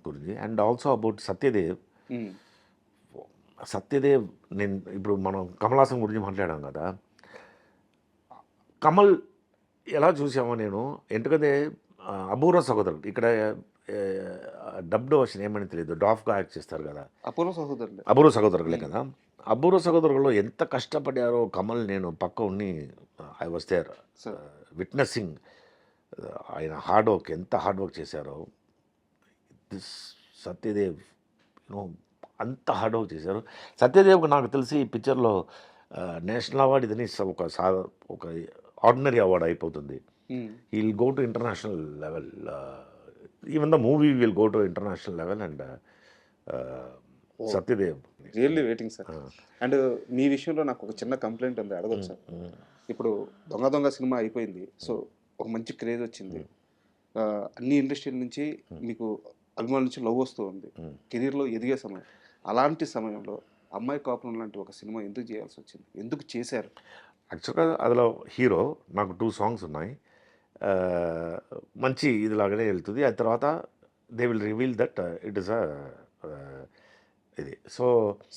గురించి. And also about Satyadev. నేను ఇప్పుడు మనం కమల్ హాసన్ గురించి మాట్లాడాం కదా, కమల్ ఎలా చూసామో నేను, ఎందుకంటే అపూర్వ సహోదరులు ఇక్కడ డబ్డ్ వర్షన్ ఏమని తెలియదు, డాఫ్గా యాక్ట్ చేస్తారు కదా, అపూర్వ సహోదరులే కదా. అపూర్వ సహోదరులలో ఎంత కష్టపడారో కమల్, నేను పక్క ఉండి ఐ వాస్ దేర్ విట్నెసింగ్ ఆయన హార్డ్ వర్క్, ఎంత హార్డ్ వర్క్ చేశారో. దిస్ సత్యదేవ్ అంత హార్డ్ వర్క్ చేశారు. సత్యదేవ్కి నాకు తెలిసి ఈ పిక్చర్లో నేషనల్ అవార్డు ఇదని ఒక ఆర్డినరీ అవార్డు అయిపోతుంది. He will go to international level, even the movie will go to international level. And Satyadev really waiting sir. And మీ విషయంలో నాకు ఒక చిన్న కంప్లైంట్ ఉంది, అడగొచ్చు సార్. ఇప్పుడు దొంగ సినిమా అయిపోయింది, సో ఒక మంచి క్రేజ్ వచ్చింది, అన్ని ఇండస్ట్రీల నుంచి మీకు అభిమానుల నుంచి లవ్ వస్తూ ఉంది, కెరీర్లో ఎదిగే సమయం. అలాంటి సమయంలో అమ్మాయి కాపురం లాంటి ఒక సినిమా ఎందుకు చేయాల్సి వచ్చింది, ఎందుకు చేశారు? యాక్చువల్గా అందులో హీరో నాకు 2 సాంగ్స్ ఉన్నాయి. ఆ, మంచి ఇదిలాగానే వెళ్తుంది. ఆ తర్వాత they will reveal that it is అ ఇది. సో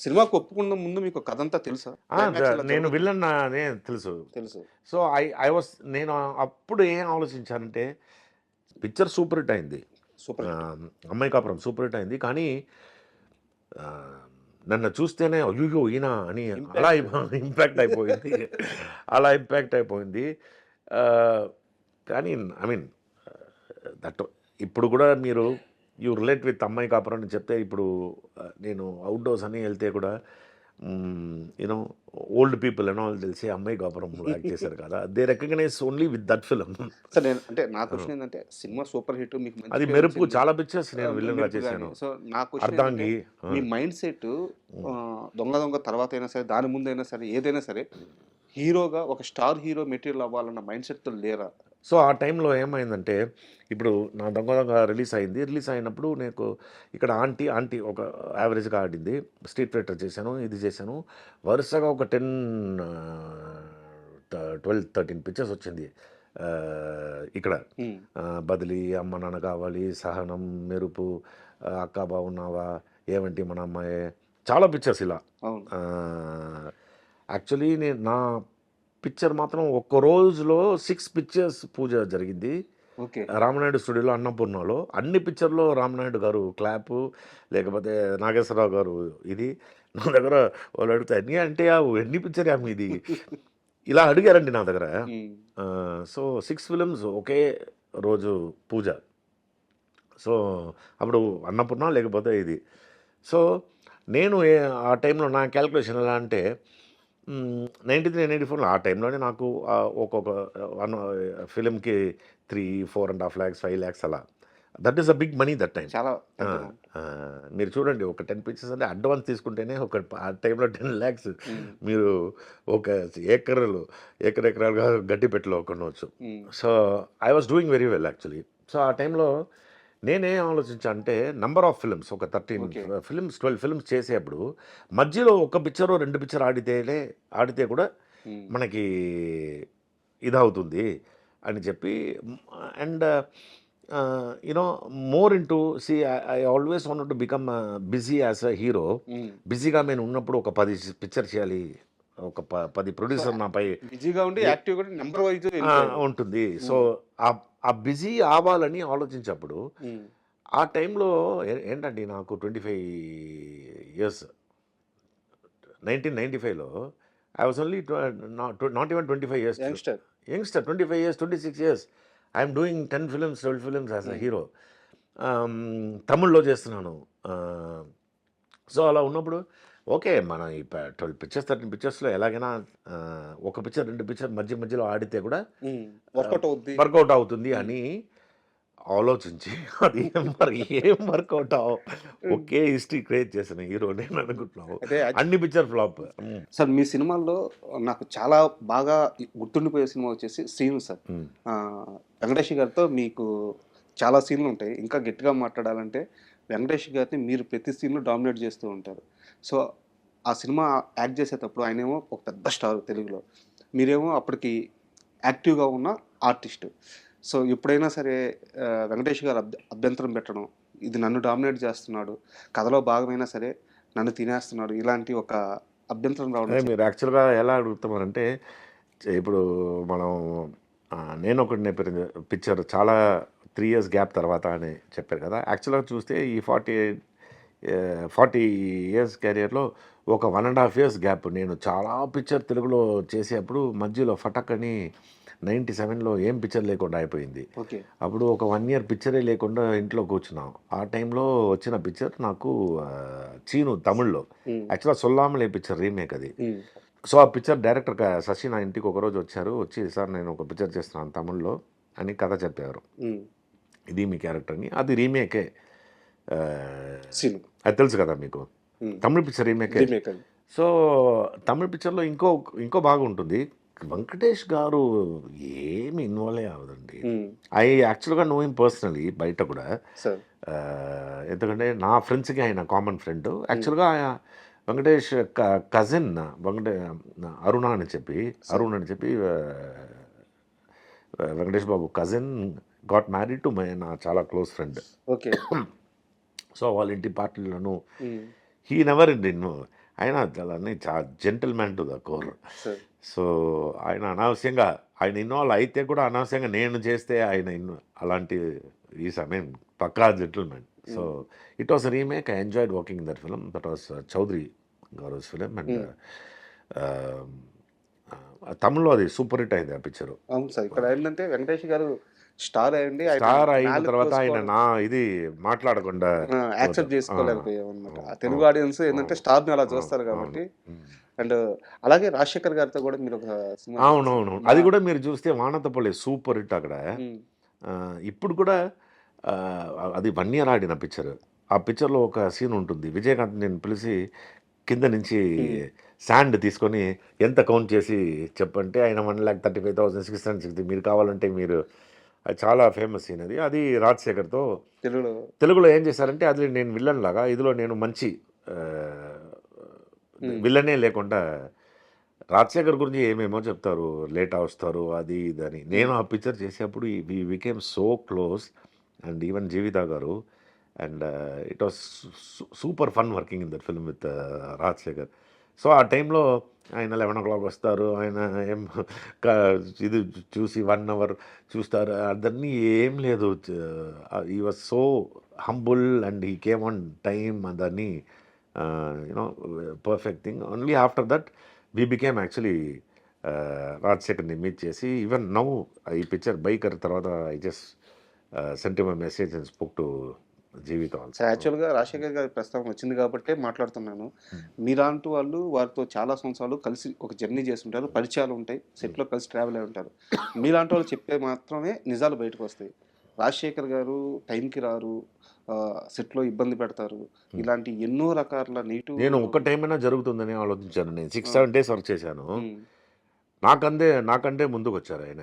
సినిమాకు ఒప్పుకున్న ముందు మీకు కథ అంతా తెలుసా? Climax ఎలా నేను జరుగుతుంది? విలన్ అనే తెలుసు. తెలుసు. సో ఐ వాస్ నేను అప్పుడు ఏం ఆలోచించానంటే పిక్చర్ సూపర్ హిట్ అయింది. సూపర్ ఆ, అమ్మాయి కాపురం సూపర్ హిట్ అయింది. కానీ ఆ, నన్ను చూస్తేనే అయ్యో ఈయన అని అలా ఇంపాక్ట్ అయిపోయింది. అలా ఇంపాక్ట్ అయిపోయింది. ఆ, కానీ ఐ మీన్ దట్ ఇప్పుడు కూడా మీరు యూ రిలేట్ విత్ అమ్మాయి కాపురం అని చెప్తే ఇప్పుడు నేను అవుట్డోర్స్ అని వెళ్తే కూడా యూనో ఓల్డ్ పీపుల్ అని వాళ్ళు తెలిసి అమ్మాయి కాపురం యాక్ట్ చేశారు కదా, they recognise only with that film. Sir నేను అంటే నా క్వశ్చన్ ఏంటంటే సినిమా సూపర్ హిట్ మీకు మంచి అది పేరు మెరుపు వచ్చింది. చాలా పిక్చర్స్ నేను విలన్గా మెరుపు చేశాను. కానీ. సో నా క్వశ్చన్ అర్ధాంగి మీ మైండ్ సెట్ దొంగ దొంగ తర్వాత అయినా సరే దాని ముందు అయినా సరే ఏదైనా సరే హీరోగా ఒక స్టార్ హీరో మెటీరియల్ అవ్వాలన్న మైండ్ సెట్తో లేరా? సో ఆ టైంలో ఏమైందంటే ఇప్పుడు నా దొంగ దొంగ రిలీజ్ అయింది. రిలీజ్ అయినప్పుడు నాకు ఇక్కడ ఆంటీ ఒక యావరేజ్గా ఆడింది. స్ట్రీట్ ఫైటర్ చేశాను, ఇది చేశాను. వరుసగా ఒక 10 12 13 పిక్చర్స్ వచ్చింది. ఆ, ఇక్కడ బదిలీ, అమ్మ నాన్న కావాలి, సహనం, మెరుపు, అక్క బాగున్నావా, ఏమంటి మన అమ్మాయి, చాలా పిక్చర్స్ ఇలా. అవును. యాక్చువల్లీ నేను నా పిక్చర్ మాత్రం ఒక్క రోజులో 6 పిక్చర్స్ పూజ జరిగింది. ఓకే. రామనాయుడు స్టూడియోలో అన్నపూర్ణలో అన్ని పిక్చర్లో రామనాయుడు గారు క్లాపు, లేకపోతే నాగేశ్వరరావు గారు ఇది. నా దగ్గర వాళ్ళు అడిగితే అన్నీ అంటే ఎన్ని పిక్చర్ మీది ఇలా అడిగారండి నా దగ్గర. సో 6 ఫిలిమ్స్ ఒకే రోజు పూజ. సో అప్పుడు అన్నపూర్ణ లేకపోతే ఇది. సో నేను ఆ టైంలో నా క్యాల్కులేషన్ ఎలా అంటే 93, 94 ఆ టైంలోనే నాకు ఒక్కొక్క ఫిలింకి 3, 4.5 lakhs, 5 lakhs అలా. That is a big money that time. చాలా మీరు చూడండి ఒక 10 పిక్చర్స్ అంటే అడ్వాన్స్ తీసుకుంటేనే ఒక ఆ టైంలో 10 lakhs మీరు ఒక ఎకరాలుగా గడ్డిపెట్టలో కొనవచ్చు. So I was doing very well actually. So ఆ టైంలో నేనేం ఆలోచించా అంటే నంబర్ ఆఫ్ ఫిల్మ్స్ ఒక 13 ఫిల్మ్స్ 12 ఫిల్మ్స్ చేసేప్పుడు మధ్యలో ఒక పిక్చర్ 2 పిక్చర్ ఆడితే కూడా మనకి ఇదవుతుంది అని చెప్పి. And you know more into see I always wanted to become busy as a hero. బిజీగా నేను ఉన్నప్పుడు ఒక 10 పిక్చర్ చేయాలి, ఒక 10 ప్రొడ్యూసర్ నాపై బిజీగా ఉండి యాక్టివ్ కూడా నెంబర్ వైజ్ ఉంటుంది. సో ఆ బిజీ అవ్వాలని ఆలోచించినప్పుడు ఆ టైంలో ఏంటండి నాకు 25 years 1995లో I was only not even 25 years youngster. 25 years 26 years I'm doing 10 films 12 films as a hero. తమిళ్లో చేస్తున్నాను. సో అలా ఉన్నప్పుడు ఓకే మనం ఈ 12 పిక్చర్స్ 13 పిక్చర్స్లో ఎలాగైనా ఒక పిక్చర్ 2 పిక్చర్ మధ్యలో ఆడితే కూడా వర్కౌట్ అవుతుంది అని ఆలోచించి అది మరి ఏం వర్కౌట్ ఒకే హిస్టరీ క్రియేట్ చేసిన హీరో నేను అనుకుంటున్నావు. అన్ని పిక్చర్ ఫ్లాప్. సార్ మీ సినిమాల్లో నాకు చాలా బాగా గుర్తుండిపోయే సినిమా వచ్చేసి శ్రీను సార్. వెంకటేష్ గారితో మీకు చాలా సీన్లు ఉంటాయి. ఇంకా గట్టిగా మాట్లాడాలంటే వెంకటేష్ గారిని మీరు ప్రతి సీన్లో డామినేట్ చేస్తూ ఉంటారు. సో ఆ సినిమా యాక్ట్ చేసేటప్పుడు ఆయనేమో ఒక పెద్ద స్టార్ తెలుగులో, మీరేమో అప్పటికి యాక్టివ్గా ఉన్న ఆర్టిస్ట్. సో ఎప్పుడైనా సరే వెంకటేష్ గారు అభ్యంతరం పెట్టడం, ఇది నన్ను డామినేట్ చేస్తున్నాడు, కథలో భాగమైనా సరే నన్ను తినేస్తున్నాడు, ఇలాంటి ఒక అభ్యంతరం రావడం. మీరు యాక్చువల్గా ఎలా అడుగుతామనంటే ఇప్పుడు మనం నేను ఒకటి పిక్చర్ చాలా 3 years గ్యాప్ తర్వాత అని చెప్పారు కదా. యాక్చువల్గా చూస్తే ఈ 40 years కెరియర్లో ఒక 1.5 years గ్యాప్. నేను చాలా పిక్చర్ తెలుగులో చేసేప్పుడు మధ్యలో ఫటక్ అని 97లో ఏం పిక్చర్ లేకుండా అయిపోయింది. అప్పుడు ఒక 1 year పిక్చరే లేకుండా ఇంట్లో కూర్చున్నాం. ఆ టైంలో వచ్చిన పిక్చర్ నాకు చీను తమిళ్లో. యాక్చువల్గా సొల్లామలే పిక్చర్ రీమేక్ అది. సో ఆ పిక్చర్ డైరెక్టర్ శశి నా ఇంటికి ఒకరోజు వచ్చి సార్ నేను ఒక పిక్చర్ చేస్తున్నాను తమిళ్లో అని కథ చెప్పారు. ఇది మీ క్యారెక్టర్ని, అది రీమేకే, అది తెలుసు కదా మీకు, తమిళ పిక్చర్ రీమేకే. సో తమిళ పిక్చర్లో ఇంకో బాగా ఉంటుంది. వెంకటేష్ గారు ఏమి ఇన్వాల్వ్ అవ్వదండి. ఉమ్, యాక్చువల్గా నో హిమ్ పర్సనలీ బయట కూడా. సార్. ఎందుకంటే నా ఫ్రెండ్స్కి ఆయన కామన్ ఫ్రెండ్. యాక్చువల్గా వెంకటేష్ కజిన్ అరుణ అని చెప్పి వెంకటేష్ బాబు కజిన్ గాట్ మ్యారీడ్ టు నా చాలా క్లోజ్ ఫ్రెండ్. ఓకే. సో వాళ్ళ ఇంటి పార్టీలను ఉమ్, హీ నెవర్ ఆయన చాలా gentle man to the core. Sir. So ఆయన అనవసరంగా ఆయన ఇన్వాల్వ్ అయితే కూడా అనవసరంగా నేను చేస్తే ఆయన అలాంటి ఈస్ పక్కా gentleman. So it was remake. I enjoyed working in that film. That was Chowdary గారు ఫిలిం. అండ్ తమిళ్లో అది సూపర్ హిట్ అయింది ఆ పిక్చరు. అవును సార్. ఇక్కడ ఏంటంటే వెంకటేష్ గారు స్టార్ అయ్యండి, స్టార్ అయిన తర్వాత ఆయన నా ఇది మాట్లాడకుండా యాక్సెప్ట్ చేసుకోలేకపోయాం అనమాట. ఆ తెలుగు ఆడియన్స్ ఏంటంటే స్టార్ని అలా చూస్తారు కాబట్టి. అండ్ అలాగే రాజశేఖర్ గారితో కూడా మీరు ఒక సినిమా. అవునవును, అది కూడా మీరు చూస్తే వానతపల్లి సూపర్ హిట్ అక్కడ. ఇప్పుడు కూడా అది 1 year ఆడిన పిక్చర్. ఆ పిక్చర్లో ఒక సీన్ ఉంటుంది, విజయకాంత్ నేను పిలిచి కింద నుంచి శాండ్ తీసుకొని ఎంత కౌంట్ చేసి చెప్పంటే ఆయన 1,35,660 మీరు కావాలంటే మీరు, అది చాలా ఫేమస్ సీన్ అది. అది రాజశేఖర్తో తెలుగులో ఏం చేశారంటే అది నేను విల్లన్ లాగా, ఇదిలో నేను మంచి విల్లనే లేకుండా రాజశేఖర్ గురించి ఏమేమో చెప్తారు, లేట్ వస్తారు అది ఇదని. నేను ఆ పిక్చర్ చేసేప్పుడు we became so close. And even Jeevitha garu. And it was super fun working in that film with Rajasekhar. So ఆ టైంలో ఆయన 11 o'clock వస్తారు, ఆయన ఏం ఇది చూసి 1 hour చూస్తారు, అదన్నీ ఏం లేదు. He was so humble and he came on time. అదని you know perfect thing. Only after that we became actually రాజశేఖర్ని మీట్ చేసి ఈవెన్ నౌ ఈ పిక్చర్ బైకర్ తర్వాత I just sent my message and spoke to Jeevitha. యాక్చువల్గా రాజశేఖర్ గారి ప్రస్తావన వచ్చింది కాబట్టి మాట్లాడుతున్నాను. మీలాంటి వాళ్ళు వారితో చాలా సంవత్సరాలు కలిసి ఒక జర్నీ చేస్తుంటారు, పరిచయాలు ఉంటాయి, సెట్లో కలిసి ట్రావెల్ అయి ఉంటారు. మీలాంటి వాళ్ళు చెప్పే మాత్రమే నిజాలు బయటకు వస్తాయి. రాజశేఖర్ గారు టైంకి రారు, సెట్లో ఇబ్బంది పెడతారు, ఇలాంటి ఎన్నో రకాల నెగిటివ్. నేను ఒక టైం అయినా జరుగుతుందని ఆలోచించాను. నేను 6-7 days వర్క్ చేశాను. నాకంటే ముందుకు వచ్చారు ఆయన.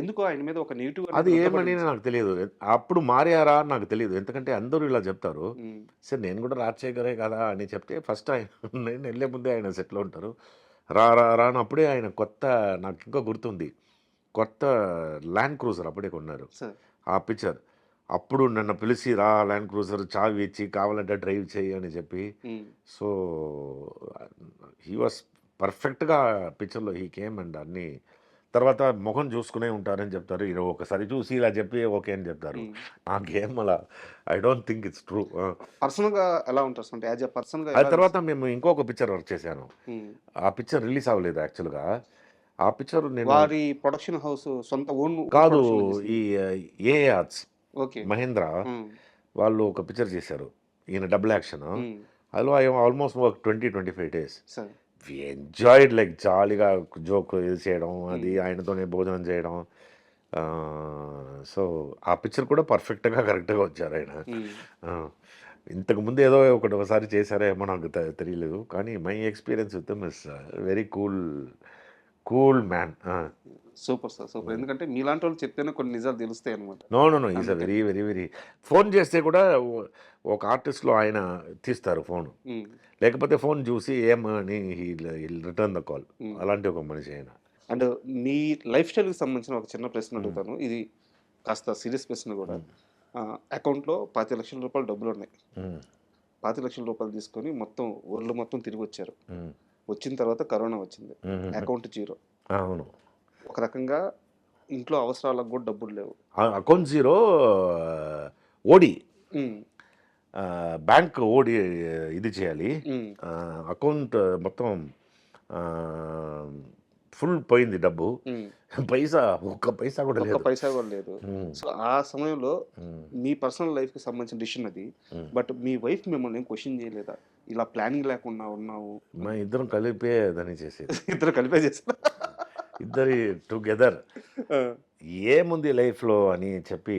ఎందుకు ఆయన మీద ఒక నెగిటివ్ అది ఏమని నాకు తెలియదు. అప్పుడు మారారా నాకు తెలియదు, ఎందుకంటే అందరూ ఇలా చెప్తారు. సరే నేను కూడా రాజశేఖరే కదా అని చెప్తే ఫస్ట్ ఆయన నేను వెళ్ళే ముందే ఆయన సెట్లో ఉంటారు. రానప్పుడే ఆయన కొత్త, నాకు ఇంకా గుర్తుంది, కొత్త ల్యాండ్ క్రూజర్ అప్పుడే కొన్నారు. ఆ పిక్చర్ అప్పుడు నన్ను పిలిచి రా ల్యాండ్ క్రూజర్ చావి ఇచ్చి కావాలంటే డ్రైవ్ చేయి అని చెప్పి. సో హీ వాస్ పర్ఫెక్ట్గా పిక్చర్లో హీ కేమ్. అండ్ అన్ని తర్వాత ముఖం చూసుకునే ఉంటారని చెప్తారు. ఈయన ఒకసారి చూసి ఇలా చెప్పి ఓకే అని చెప్తారు. నాకేం అలా I don't think it's true. పర్సనల్గా ఎలా ఉంటారు అంటే యాజ్ ఎ పర్సన్గా. ఆ తర్వాత మేము ఇంకొక పిక్చర్ వర్క్ చేశాను. ఆ పిక్చర్ రిలీజ్ అవ్వలేదు యాక్చువల్గా. ఆ పిక్చర్ నేను వారి ప్రొడక్షన్ హౌస్ సొంత ఓన్ కాదు, ఈ ఏ ఆర్ట్స్ ఓకే మహేంద్ర వాళ్ళు ఒక పిక్చర్ చేశారు, ఈయన డబుల్ యాక్షన్. అందులో almost work 20-25 days. We enjoyed like జాలీగా జోక్ ఇది చేయడం, అది ఆయనతోనే భోజనం చేయడం. సో ఆ పిక్చర్ కూడా పర్ఫెక్ట్గా కరెక్ట్గా వచ్చారు ఆయన. ఇంతకుముందు ఏదో ఒకసారి చేశారేమో నాకు తెలియలేదు, కానీ my experience with him is very cool man. Super sir, super. ఎందుకంటే మీలాంటి వాళ్ళు చెప్తేనే కొన్ని నిజాలు తెలుస్తాయి అనమాట. No is a very phone చేస్తే కూడా ఒక ఆర్టిస్ట్లో ఆయన తీస్తారు ఫోన్, లేకపోతే ఫోన్ చూసి ఏమని రిటర్న్ ద కాల్. అలాంటి ఒక మనిషి ఆయన. అండ్ మీ లైఫ్ స్టైల్కి సంబంధించిన ఒక చిన్న ప్రశ్న అడుగుతాను, ఇది కాస్త సీరియస్ ప్రశ్న కూడా. అకౌంట్లో 25 లక్షల రూపాయలు డబ్బులు ఉన్నాయి. 25 లక్షల రూపాయలు తీసుకొని మొత్తం ఊర్లు మొత్తం తిరిగి వచ్చారు. వచ్చిన తర్వాత కరోనా వచ్చింది, అకౌంట్ 0. అవును, ఒక రకంగా ఇంట్లో అవసరాలకు కూడా డబ్బులు లేవు. అకౌంట్ 0, ఓడి బ్యాంక్ ఓడి ఇది చేయాలి. అకౌంట్ మొత్తం ఫుల్ పోయింది డబ్బు, ఒక్క పైసా కూడా లేదు. సో ఆ సమయంలో మీ పర్సనల్ లైఫ్కి సంబంధించిన డిసిషన్ అది. బట్ మీ వైఫ్ మిమ్మల్ని క్వశ్చన్ చేయలేదా, ఇలా ప్లానింగ్ లేకుండా ఉన్నావు? మా ఇద్దరం కలిపే దాన్ని చేసేది. ఇద్దరు కలిపే చేస్తారు, ఇద్దరి టుగెదర్ ఏముంది లైఫ్లో అని చెప్పి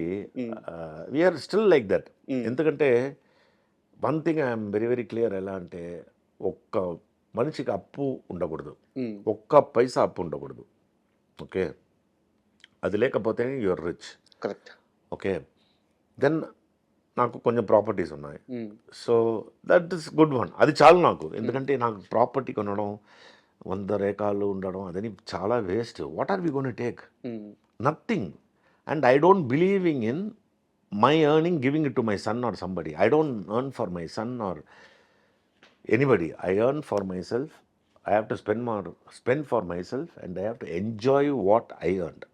వీఆర్ స్టిల్ లైక్ దట్. ఎందుకంటే one thing I'm very clear, ఎలా అంటే ఒక్క మనిషికి అప్పు ఉండకూడదు, ఉమ్, ఒక్క పైసా అప్పు ఉండకూడదు. ఓకే, అది లేకపోతే you're rich. Correct. Okay, then నాకు కొంచెం ప్రాపర్టీస్ ఉన్నాయి. Um, so that is good one. అది చాలు నాకు. ఎందుకంటే నాకు ప్రాపర్టీ కొనడం, 100 ఎకరాలు ఉండడం అదని చాలా waste. What are we gonna take? Um, nothing. And I don't believing in my earning giving it to my son or somebody. I don't earn for my son or anybody. I earn for myself. I have to spend for myself, and I have to enjoy what I earned.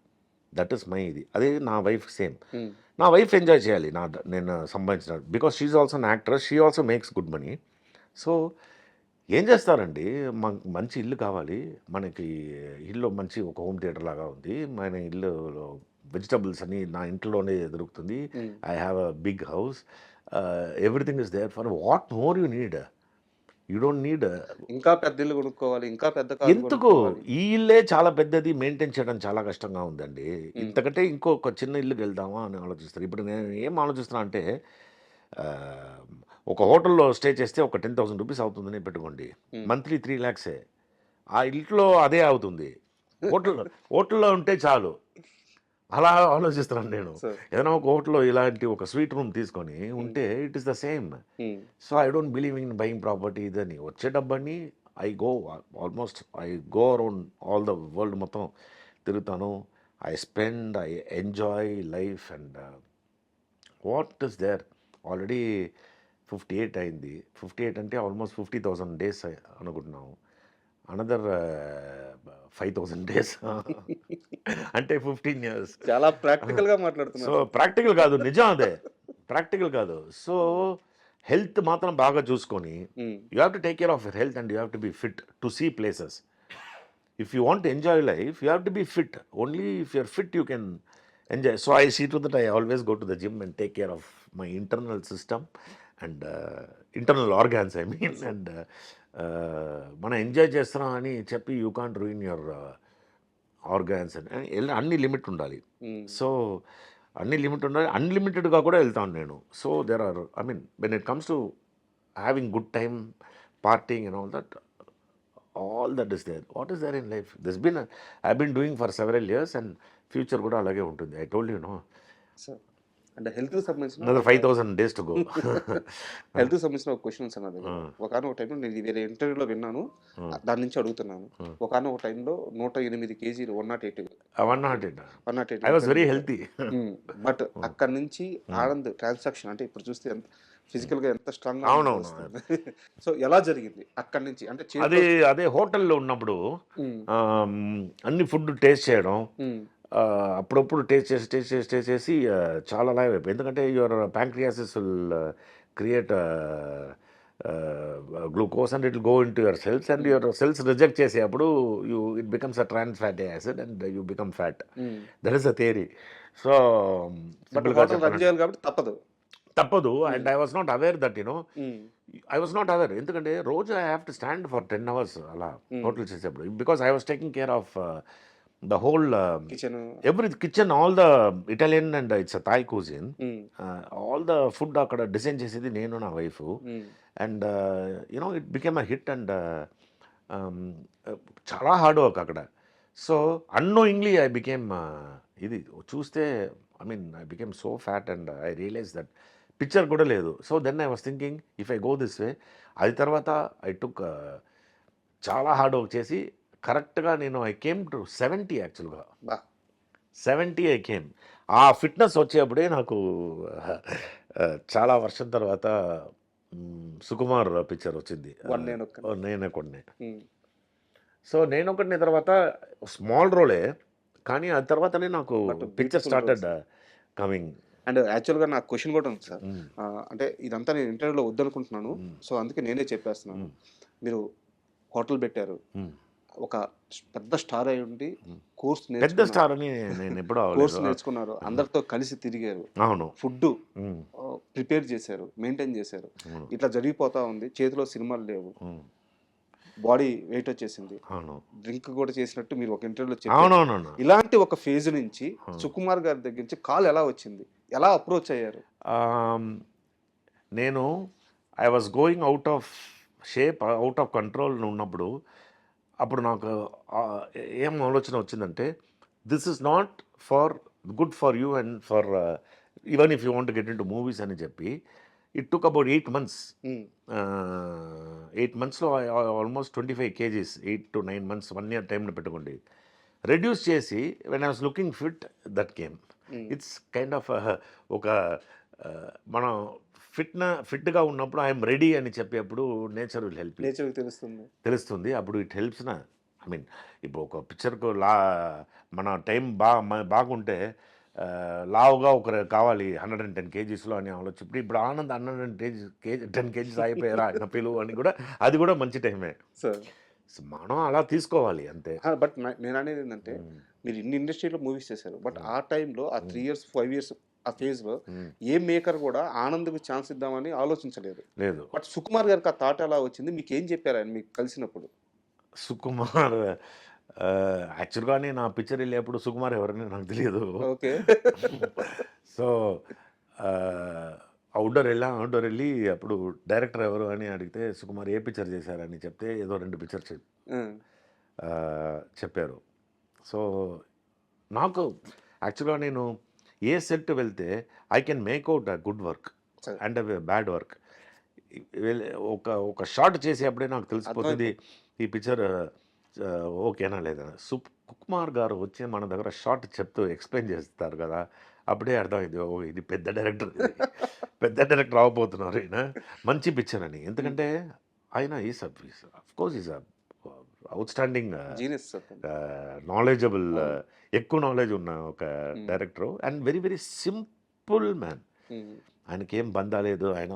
That is my ఇది. అదే నా wife same. ఉమ్, నా wife enjoy చేయాలి నేను సంపాదించిన, because she also an actress, she also makes good money. So ఏం చేస్తారండి, మనకు మంచి ఇల్లు కావాలి. మనకి ఇల్లు మంచి ఒక హోమ్ థియేటర్ లాగా ఉంది. మన ఇల్లులో వెజిటబుల్స్ అని నా ఇంట్లోనే దొరుకుతుంది. Um. I have a big house, everything is there. For what more you need? You don't need. ఇంకా పెద్ద ఇల్లు కొనుక్కోవాలి, ఇంకా పెద్ద కారు ఎందుకు? కొనుక్కోవాలి. ఈ ఇల్లే చాలా పెద్దది, మెయింటైన్ చేయడం చాలా కష్టంగా ఉందండి. ఇంతకంటే ఇంకొక చిన్న ఇల్లుకి వెళ్దామా అని ఆలోచిస్తారు. ఇప్పుడు నేను ఏం ఆలోచిస్తున్నా అంటే, ఆ, ఒక హోటల్లో స్టే చేస్తే ఒక 10,000 రూపీస్ అవుతుందని పెట్టుకోండి, మంత్లీ 3 lakhs. ఆ ఇంట్లో అదే అవుతుంది. హోటల్లో ఉంటే చాలు. అలా ఆలోచిస్తున్నాను నేను. సో ఏదైనా ఒక హోటల్లో ఇలాంటి ఒక స్వీట్ రూమ్ తీసుకొని ఉంటే it is the same. Um, so I don't believe in buying property ఇదని. వచ్చే డబ్బని I go around all the world మొత్తం తిరుగుతాను. I spend, I enjoy life. And what is there? Already 58 అయింది. 58 అంటే ఆల్మోస్ట్ 50,000 days అనుకుంటున్నాము. అనదర్ 5,000 days అంటే 15 years. చాలా ప్రాక్టికల్ గా సో మాట్లాడుతున్నారు. ప్రాక్టికల్ కాదు, నిజం అదే. ప్రాక్టికల్ కాదు. సో హెల్త్ మాత్రం బాగా చూసుకొని, um, you have to take care of your health and you have to be fit to see places. If you want to enjoy life, you have to be fit. Only if you're fit you can enjoy. So I see to that I always go to the gym and take care of my internal system and internal organs I mean. And మనం enjoy చేస్తున్నాం అని చెప్పి you can't ruin your organs. అని అన్ని limit ఉండాలి. ఉమ్, so అన్ని limit ఉండాలి, అన్లిమిటెడ్గా కూడా వెళ్తాను నేను. So there are, I mean when it comes to having good time, partying and all that is there. What is there in life? I been doing for several years and future కూడా అలాగే ఉంటుంది. I told you no. So అంటే health కి సంబంధించిన another 5,000 days to go. Health కి సంబంధించిన ఒక questions అన్నది ఒకనొక టైంలో నేను వేరే ఇంటర్వ్యూలో విన్నాను, దాని నుంచి అడుగుతున్నాను. ఒకనొక టైంలో 108 kg 108 I was very healthy. But అక్కడ నుంచి ఆనంద్ ట్రాన్సాక్షన్ అంటే ఇప్పుడు చూస్తే ఎంత ఫిజికల్ గా ఎంత స్ట్రాంగ్. అవునవును. సో ఎలా జరిగింది అక్కడ నుంచి? అంటే అదే హోటల్లో ఉన్నప్పుడు అన్ని ఫుడ్ టేస్ట్ చేయడం, అప్పుడప్పుడు టేస్ట్ చేసి చాలా లావ్ అయిపోయి. ఎందుకంటే your pancreas will create glucose and it will go into your cells and your cells reject చేసేటప్పుడు it becomes a trans fatty acid and you become fat. That is a theory. So run చేయాలి కాబట్టి తప్పదు. And I was not aware that I was not aware. ఎందుకంటే రోజు I have to stand for 10 hours అలా hotel చేసేప్పుడు, because I was taking care of the whole every kitchen, all the Italian and it's a Thai cuisine, all the food akkada design chesedi nenu na wife, and it became a hit and chala hard work akkada. So unknowingly I became idi chuste, I mean I became so fat and I realized that picture kuda ledu. So then I was thinking, if I go this way, adi tarvata I took chala hard work chesi కరెక్ట్గా నేను I came to 70. యాక్చువల్గా 70 I came. ఆ fitness వచ్చేప్పుడే నాకు చాలా వర్షం తర్వాత Sukumar picture వచ్చింది, నేనే కొన్ని. సో నేను ఒకటి తర్వాత స్మాల్ రోలే, కానీ ఆ తర్వాతనే నాకు పిక్చర్ స్టార్టెడ్ కమింగ్. అండ్ యాక్చువల్గా నాకు క్వశ్చన్ కూడా ఉంది సార్. అంటే ఇదంతా నేను ఇంటర్వ్యూలో వద్దనుకుంటున్నాను, సో అందుకే నేనే చెప్పేస్తున్నాను. మీరు హోటల్ పెట్టారు, ఒక పెద్ద స్టార్ అయి ఉండి పెద్ద స్టార్ అని నేను ఎప్పుడు కోర్స్ నేర్చుకున్నారు, అందరితో కలిసి తిరిగారు, అవును, ఫుడ్ ప్రిపేర్ చేశారు, మెయింటైన్ చేశారు. ఇట్లా జరిగిపోతా ఉంది, చేతిలో సినిమాలు లేవు, బాడీ వెయిట్ వచ్చేసింది, డ్రింక్ కూడా చేసినట్టు మీరు ఒక ఇంటర్వ్యూలో చెప్పారు. ఇలాంటి ఒక ఫేజ్ నుంచి సుకుమార్ గారి దగ్గర నుంచి కాల్ ఎలా వచ్చింది, ఎలా అప్రోచ్ అయ్యారు? నేను I was going out of shape out of control ఉన్నప్పుడు అప్పుడు నాకు ఆ, ఏం ఆలోచన వచ్చిందంటే this is not for good for you and for even if you want get into movies అని చెప్పి ఇట్ టుక్ అబౌట్ 8 months. 8 monthsలో almost 25 kgs, 8 to 9 months, 1 year టైంలో పెట్టుకోండి. రెడ్యూస్ చేసి when I was looking fit that came. It's kind of ఒక మనం ఫిట్గా ఉన్నప్పుడు ఐఎమ్ రెడీ అని చెప్పేప్పుడు నేచర్ విల్ హెల్ప్ నేచర్ తెలుస్తుంది. తెలుస్తుంది. అప్పుడు ఇట్ హెల్ప్స్ నా. ఐ మీన్ ఇప్పుడు ఒక పిక్చర్కు మన టైం బాగుంటే లావుగా ఒకరు కావాలి 110 kgsలో అని ఆలోచన. ఇప్పుడు ఆనంద్ 10 kgs అయిపోయారా ఆయన పిలువు అని కూడా అది కూడా మంచి టైమే. సార్ సో మనం అలా తీసుకోవాలి అంతే. బట్ నేను అనేది ఏంటంటే మీరు ఇన్ని ఇండస్ట్రీలో మూవీస్ చేశారు, బట్ ఆ టైంలో ఆ 3 years 5 years ఆ ఫేజ్లో ఏ మేకర్ కూడా ఆనంద్కి ఛాన్స్ ఇద్దామని ఆలోచించలేదు. లేదు. బట్ సుకుమార్ గారికి ఆ థాట్ ఎలా వచ్చింది, మీకు ఏం చెప్పారు ఆయన మీకు కలిసినప్పుడు? సుకుమార్ యాక్చువల్గానే నా పిక్చర్ వెళ్ళేప్పుడు సుకుమార్ ఎవరని నాకు తెలియదు. ఓకే. సో అవుట్డోర్ వెళ్ళి అప్పుడు డైరెక్టర్ ఎవరు అని అడిగితే సుకుమార్ ఏ పిక్చర్ చేశారని చెప్తే ఏదో 2 పిక్చర్స్ చెప్పారు. సో నాకు యాక్చువల్గా నేను ఏ సెట్ వెళ్తే I can make out a good work and bad work. ఒక షార్ట్ చేసేప్పుడే నాకు తెలిసిపోతుంది ఈ పిక్చర్ ఓకేనా లేదా. సుకుమార్ గారు వచ్చి మన దగ్గర షార్ట్ చెప్తూ ఎక్స్ప్లెయిన్ చేస్తారు కదా, అప్పుడే అర్థమైంది ఓ ఇది పెద్ద డైరెక్టర్ అవ్వబోతున్నారు ఈయన, మంచి పిక్చర్ అని. ఎందుకంటే ఆయన is of course is out standing knowledgeable, ఎక్కువ నాలెడ్జ్ ఉన్న ఒక director and very very simple man. ఆయనకి ఏం బందా లేదు, ఆయన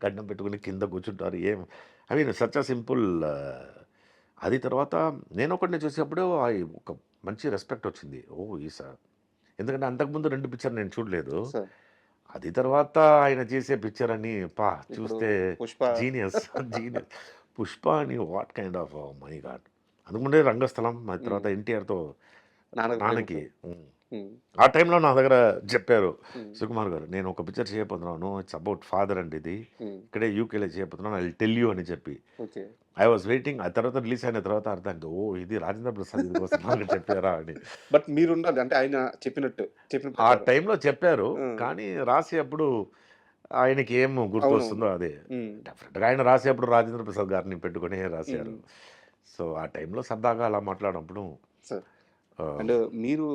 గడ్డం పెట్టుకుని కింద కూర్చుంటారు. I mean such a simple. అది తర్వాత నేను ఒకటిని చూసేప్పుడు ఒక మంచి రెస్పెక్ట్ వచ్చింది. ఓ ఈ సార్, ఎందుకంటే అంతకుముందు 2 పిక్చర్ నేను చూడలేదు. అది తర్వాత ఆయన చేసే పిక్చర్ అని చూస్తే జీనియస్. పుష్ప అని what kind of my God. అందుకుంటే రంగస్థలం, ఆ తర్వాత ఎన్టీఆర్తో నాన్నకి. ఆ టైంలో నా దగ్గర చెప్పారు సుకుమార్ గారు, నేను ఒక పిక్చర్ చేయబోతున్నాను, ఇట్స్ అబౌట్ ఫాదర్ అండి, ఇది ఇక్కడే యూకేలో చేయబోతున్నాను, ఐ విల్ టెల్ యూ అని చెప్పి ఐ వాజ్ వెయిటింగ్. ఆ తర్వాత రిలీజ్ అయిన తర్వాత అర్థం ఓ ఇది రాజేంద్ర ప్రసాద్ ఇది కోసం నాకు చెప్పారా అని. బట్ మీరు ఉండాలి అంటే ఆయన చెప్పినట్టు ఆ టైంలో చెప్పారు, కానీ రాసేప్పుడు ఆయనకి ఏం గుర్తొస్తుందో అదే. డెఫినెట్గా ఆయన రాసేప్పుడు రాజేంద్ర ప్రసాద్ గారిని పెట్టుకుని రాశారు. సో ఆ టైంలో సరదాగా అలా మాట్లాడినప్పుడు. అండ్ మీరు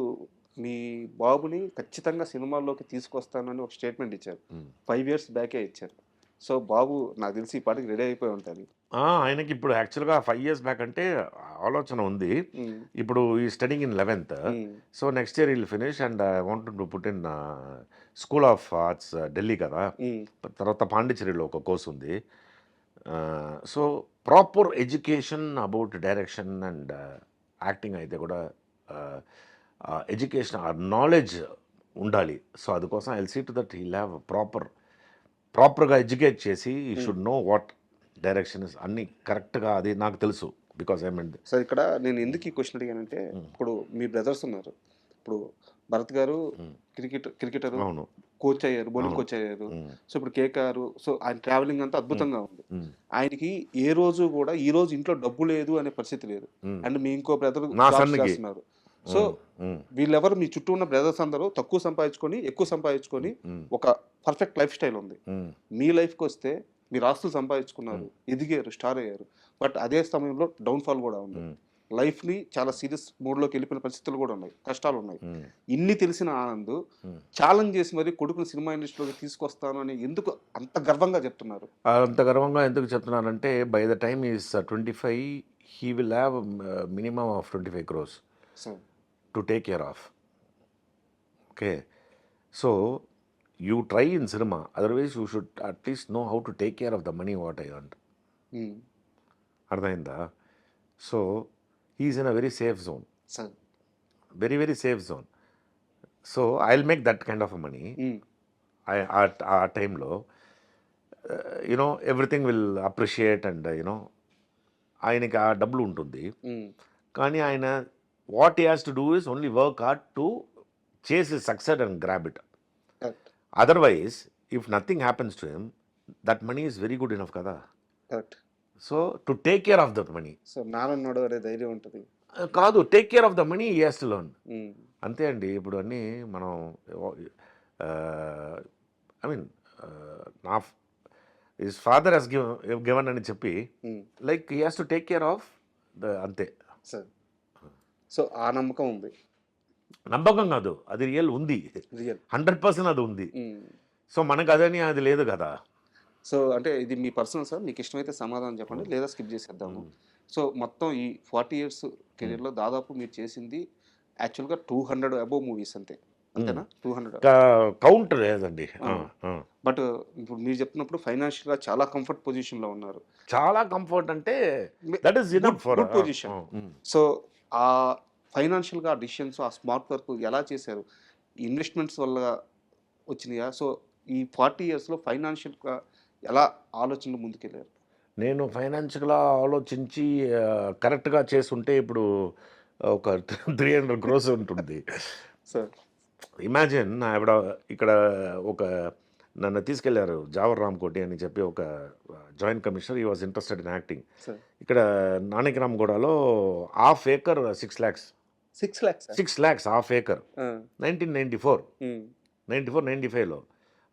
మీ బాబుని ఖచ్చితంగా సినిమాల్లోకి తీసుకొస్తానని ఒక స్టేట్మెంట్ ఇచ్చారు, 5 years బ్యాకే ఇచ్చారు. సో బాబు నాకు తెలిసి ఈ పాటికి రెడీ అయిపోయి ఉంటుంది. ఆయనకి ఇప్పుడు యాక్చువల్గా 5 years బ్యాక్ అంటే ఆలోచన ఉంది. ఇప్పుడు ఈ studying in 11th, so next year will finish and I want to put in school of arts Delhi కదా, తర్వాత పాండిచ్చేరిలో ఒక కోర్స్ ఉంది. So proper education about direction and acting అయితే కూడా ఎడ్యుకేషన్ నాలెడ్జ్ ఉండాలి. సో అందుకోసం I will see to that he will have ప్రాపర్గా ఎడ్యుకేట్ చేసి ఈ షుడ్ నో వాట్ డైరెక్షన్ అన్నీ కరెక్ట్గా. అది నాకు తెలుసు బికాస్ ఐ మీన్. సార్ ఇక్కడ నేను ఎందుకు ఈ క్వశ్చన్ అడిగానంటే, ఇప్పుడు మీ బ్రదర్స్ ఉన్నారు, ఇప్పుడు భరత్ గారు క్రికెటర్, అవును, కోచ్ అయ్యారు, బౌలింగ్ కోచ్ అయ్యారు. సో ఇప్పుడు కేకేఆర్, సో ఆయన ట్రావెలింగ్ అంతా అద్భుతంగా ఉంది. ఆయనకి ఏ రోజు కూడా ఈ రోజు ఇంట్లో డబ్బు లేదు అనే పరిస్థితి లేదు. అండ్ మీ ఇంకో బ్రదర్ చేస్తున్నారు. సో వీళ్ళెవరు మీ చుట్టూ ఉన్న బ్రదర్స్ అందరూ తక్కువ సంపాదించుకొని ఎక్కువ సంపాదించుకొని ఒక పర్ఫెక్ట్ లైఫ్ స్టైల్ ఉంది. మీ లైఫ్కి వస్తే మీరు ఆస్తులు సంపాదించుకున్నారు, ఎదిగారు, స్టార్ అయ్యారు, బట్ అదే సమయంలో డౌన్ఫాల్ కూడా ఉంది. లైఫ్ని చాలా సీరియస్ మూడ్లోకి వెళ్ళిపోయిన పరిస్థితులు కూడా ఉన్నాయి, కష్టాలు ఉన్నాయి. ఇన్ని తెలిసిన ఆనంద్ ఛాలెంజ్ చేసి మరి కొడుకుని సినిమా ఇండస్ట్రీలోకి తీసుకొస్తాను అని ఎందుకు అంత గర్వంగా చెప్తున్నారు? అంత గర్వంగా ఎందుకు చెప్తున్నానంటే by the time is 25 he will have minimum of 25 crores to take care of. Okay, so you try in cinema, otherwise you should at least know how to take care of the money what I earned. అర్థమైందా? So he's in a very safe zone, very very safe zone. So I'll make that kind of a money. ఆ టైంలో you know everything will appreciate and you know ఆయనకి ఆ డబ్బులు ఉంటుంది. కానీ ఆయన what he has to do is only work hard to chase his success and grab it. Correct. Otherwise, if nothing happens to him, that money is very good enough kada. Correct. So to take care of that money. So నానున్నాడు అనే ధైర్యం ఉంటుంది. కాదు, take care of the money he has to learn. Um, అంతే అండి. ఇప్పుడు అన్నీ మనం ఐ మీన్ నా హిస్ ఫాదర్ హెస్ గివన్ అని చెప్పి um, like he has to take care of the అంతే. సార్ సో ఆ నమ్మకం ఉంది. నమ్మకం కాదు, అది రియల్ ఉంది, రియల్. 100% అది ఉంది. సో మనకు అదని అది లేదు కదా. సో అంటే ఇది మీ పర్సనల్ సార్, మీకు ఇష్టమైతే సమాధానం చెప్పండి లేదా స్కిప్ చేసేద్దాము. సో మొత్తం ఈ 40 years కెరీర్లో దాదాపు మీరు చేసింది యాక్చువల్గా 200 అబోవ్ మూవీస్ అంతే, అంతేనా? 200. కౌంట్ లేదండి. బట్ ఇప్పుడు మీరు చెప్పినప్పుడు ఫైనాన్షియల్గా చాలా కంఫర్ట్ పొజిషన్లో ఉన్నారు. చాలా కంఫర్ట్ అంటే that is enough for good position. So ఆ ఫైనాన్షియల్గా ఆ డిసిషన్స్, ఆ స్మార్ట్ వర్క్ ఎలా చేశారు? ఇన్వెస్ట్మెంట్స్ వల్ల వచ్చినాయా? సో ఈ 40 yearsలో ఫైనాన్షియల్గా ఎలా ఆలోచనలు ముందుకెళ్ళారు? నేను ఫైనాన్షియల్గా ఆలోచించి కరెక్ట్గా చేస్తుంటే ఇప్పుడు ఒక 300 crores ఉంటుంది. సార్ ఇమాజిన్ ఆవిడ ఇక్కడ ఒక నన్ను తీసుకెళ్లారు జావర్ రామ్కోటి అని చెప్పి ఒక జాయింట్ కమిషనర్, ఈ was interested in acting. Sir ఇక్కడ నానక్రామ్గూడలో ½ acre 6 lakhs. 6 lakhs 6 lakhs ½ acre 1994, 95లో.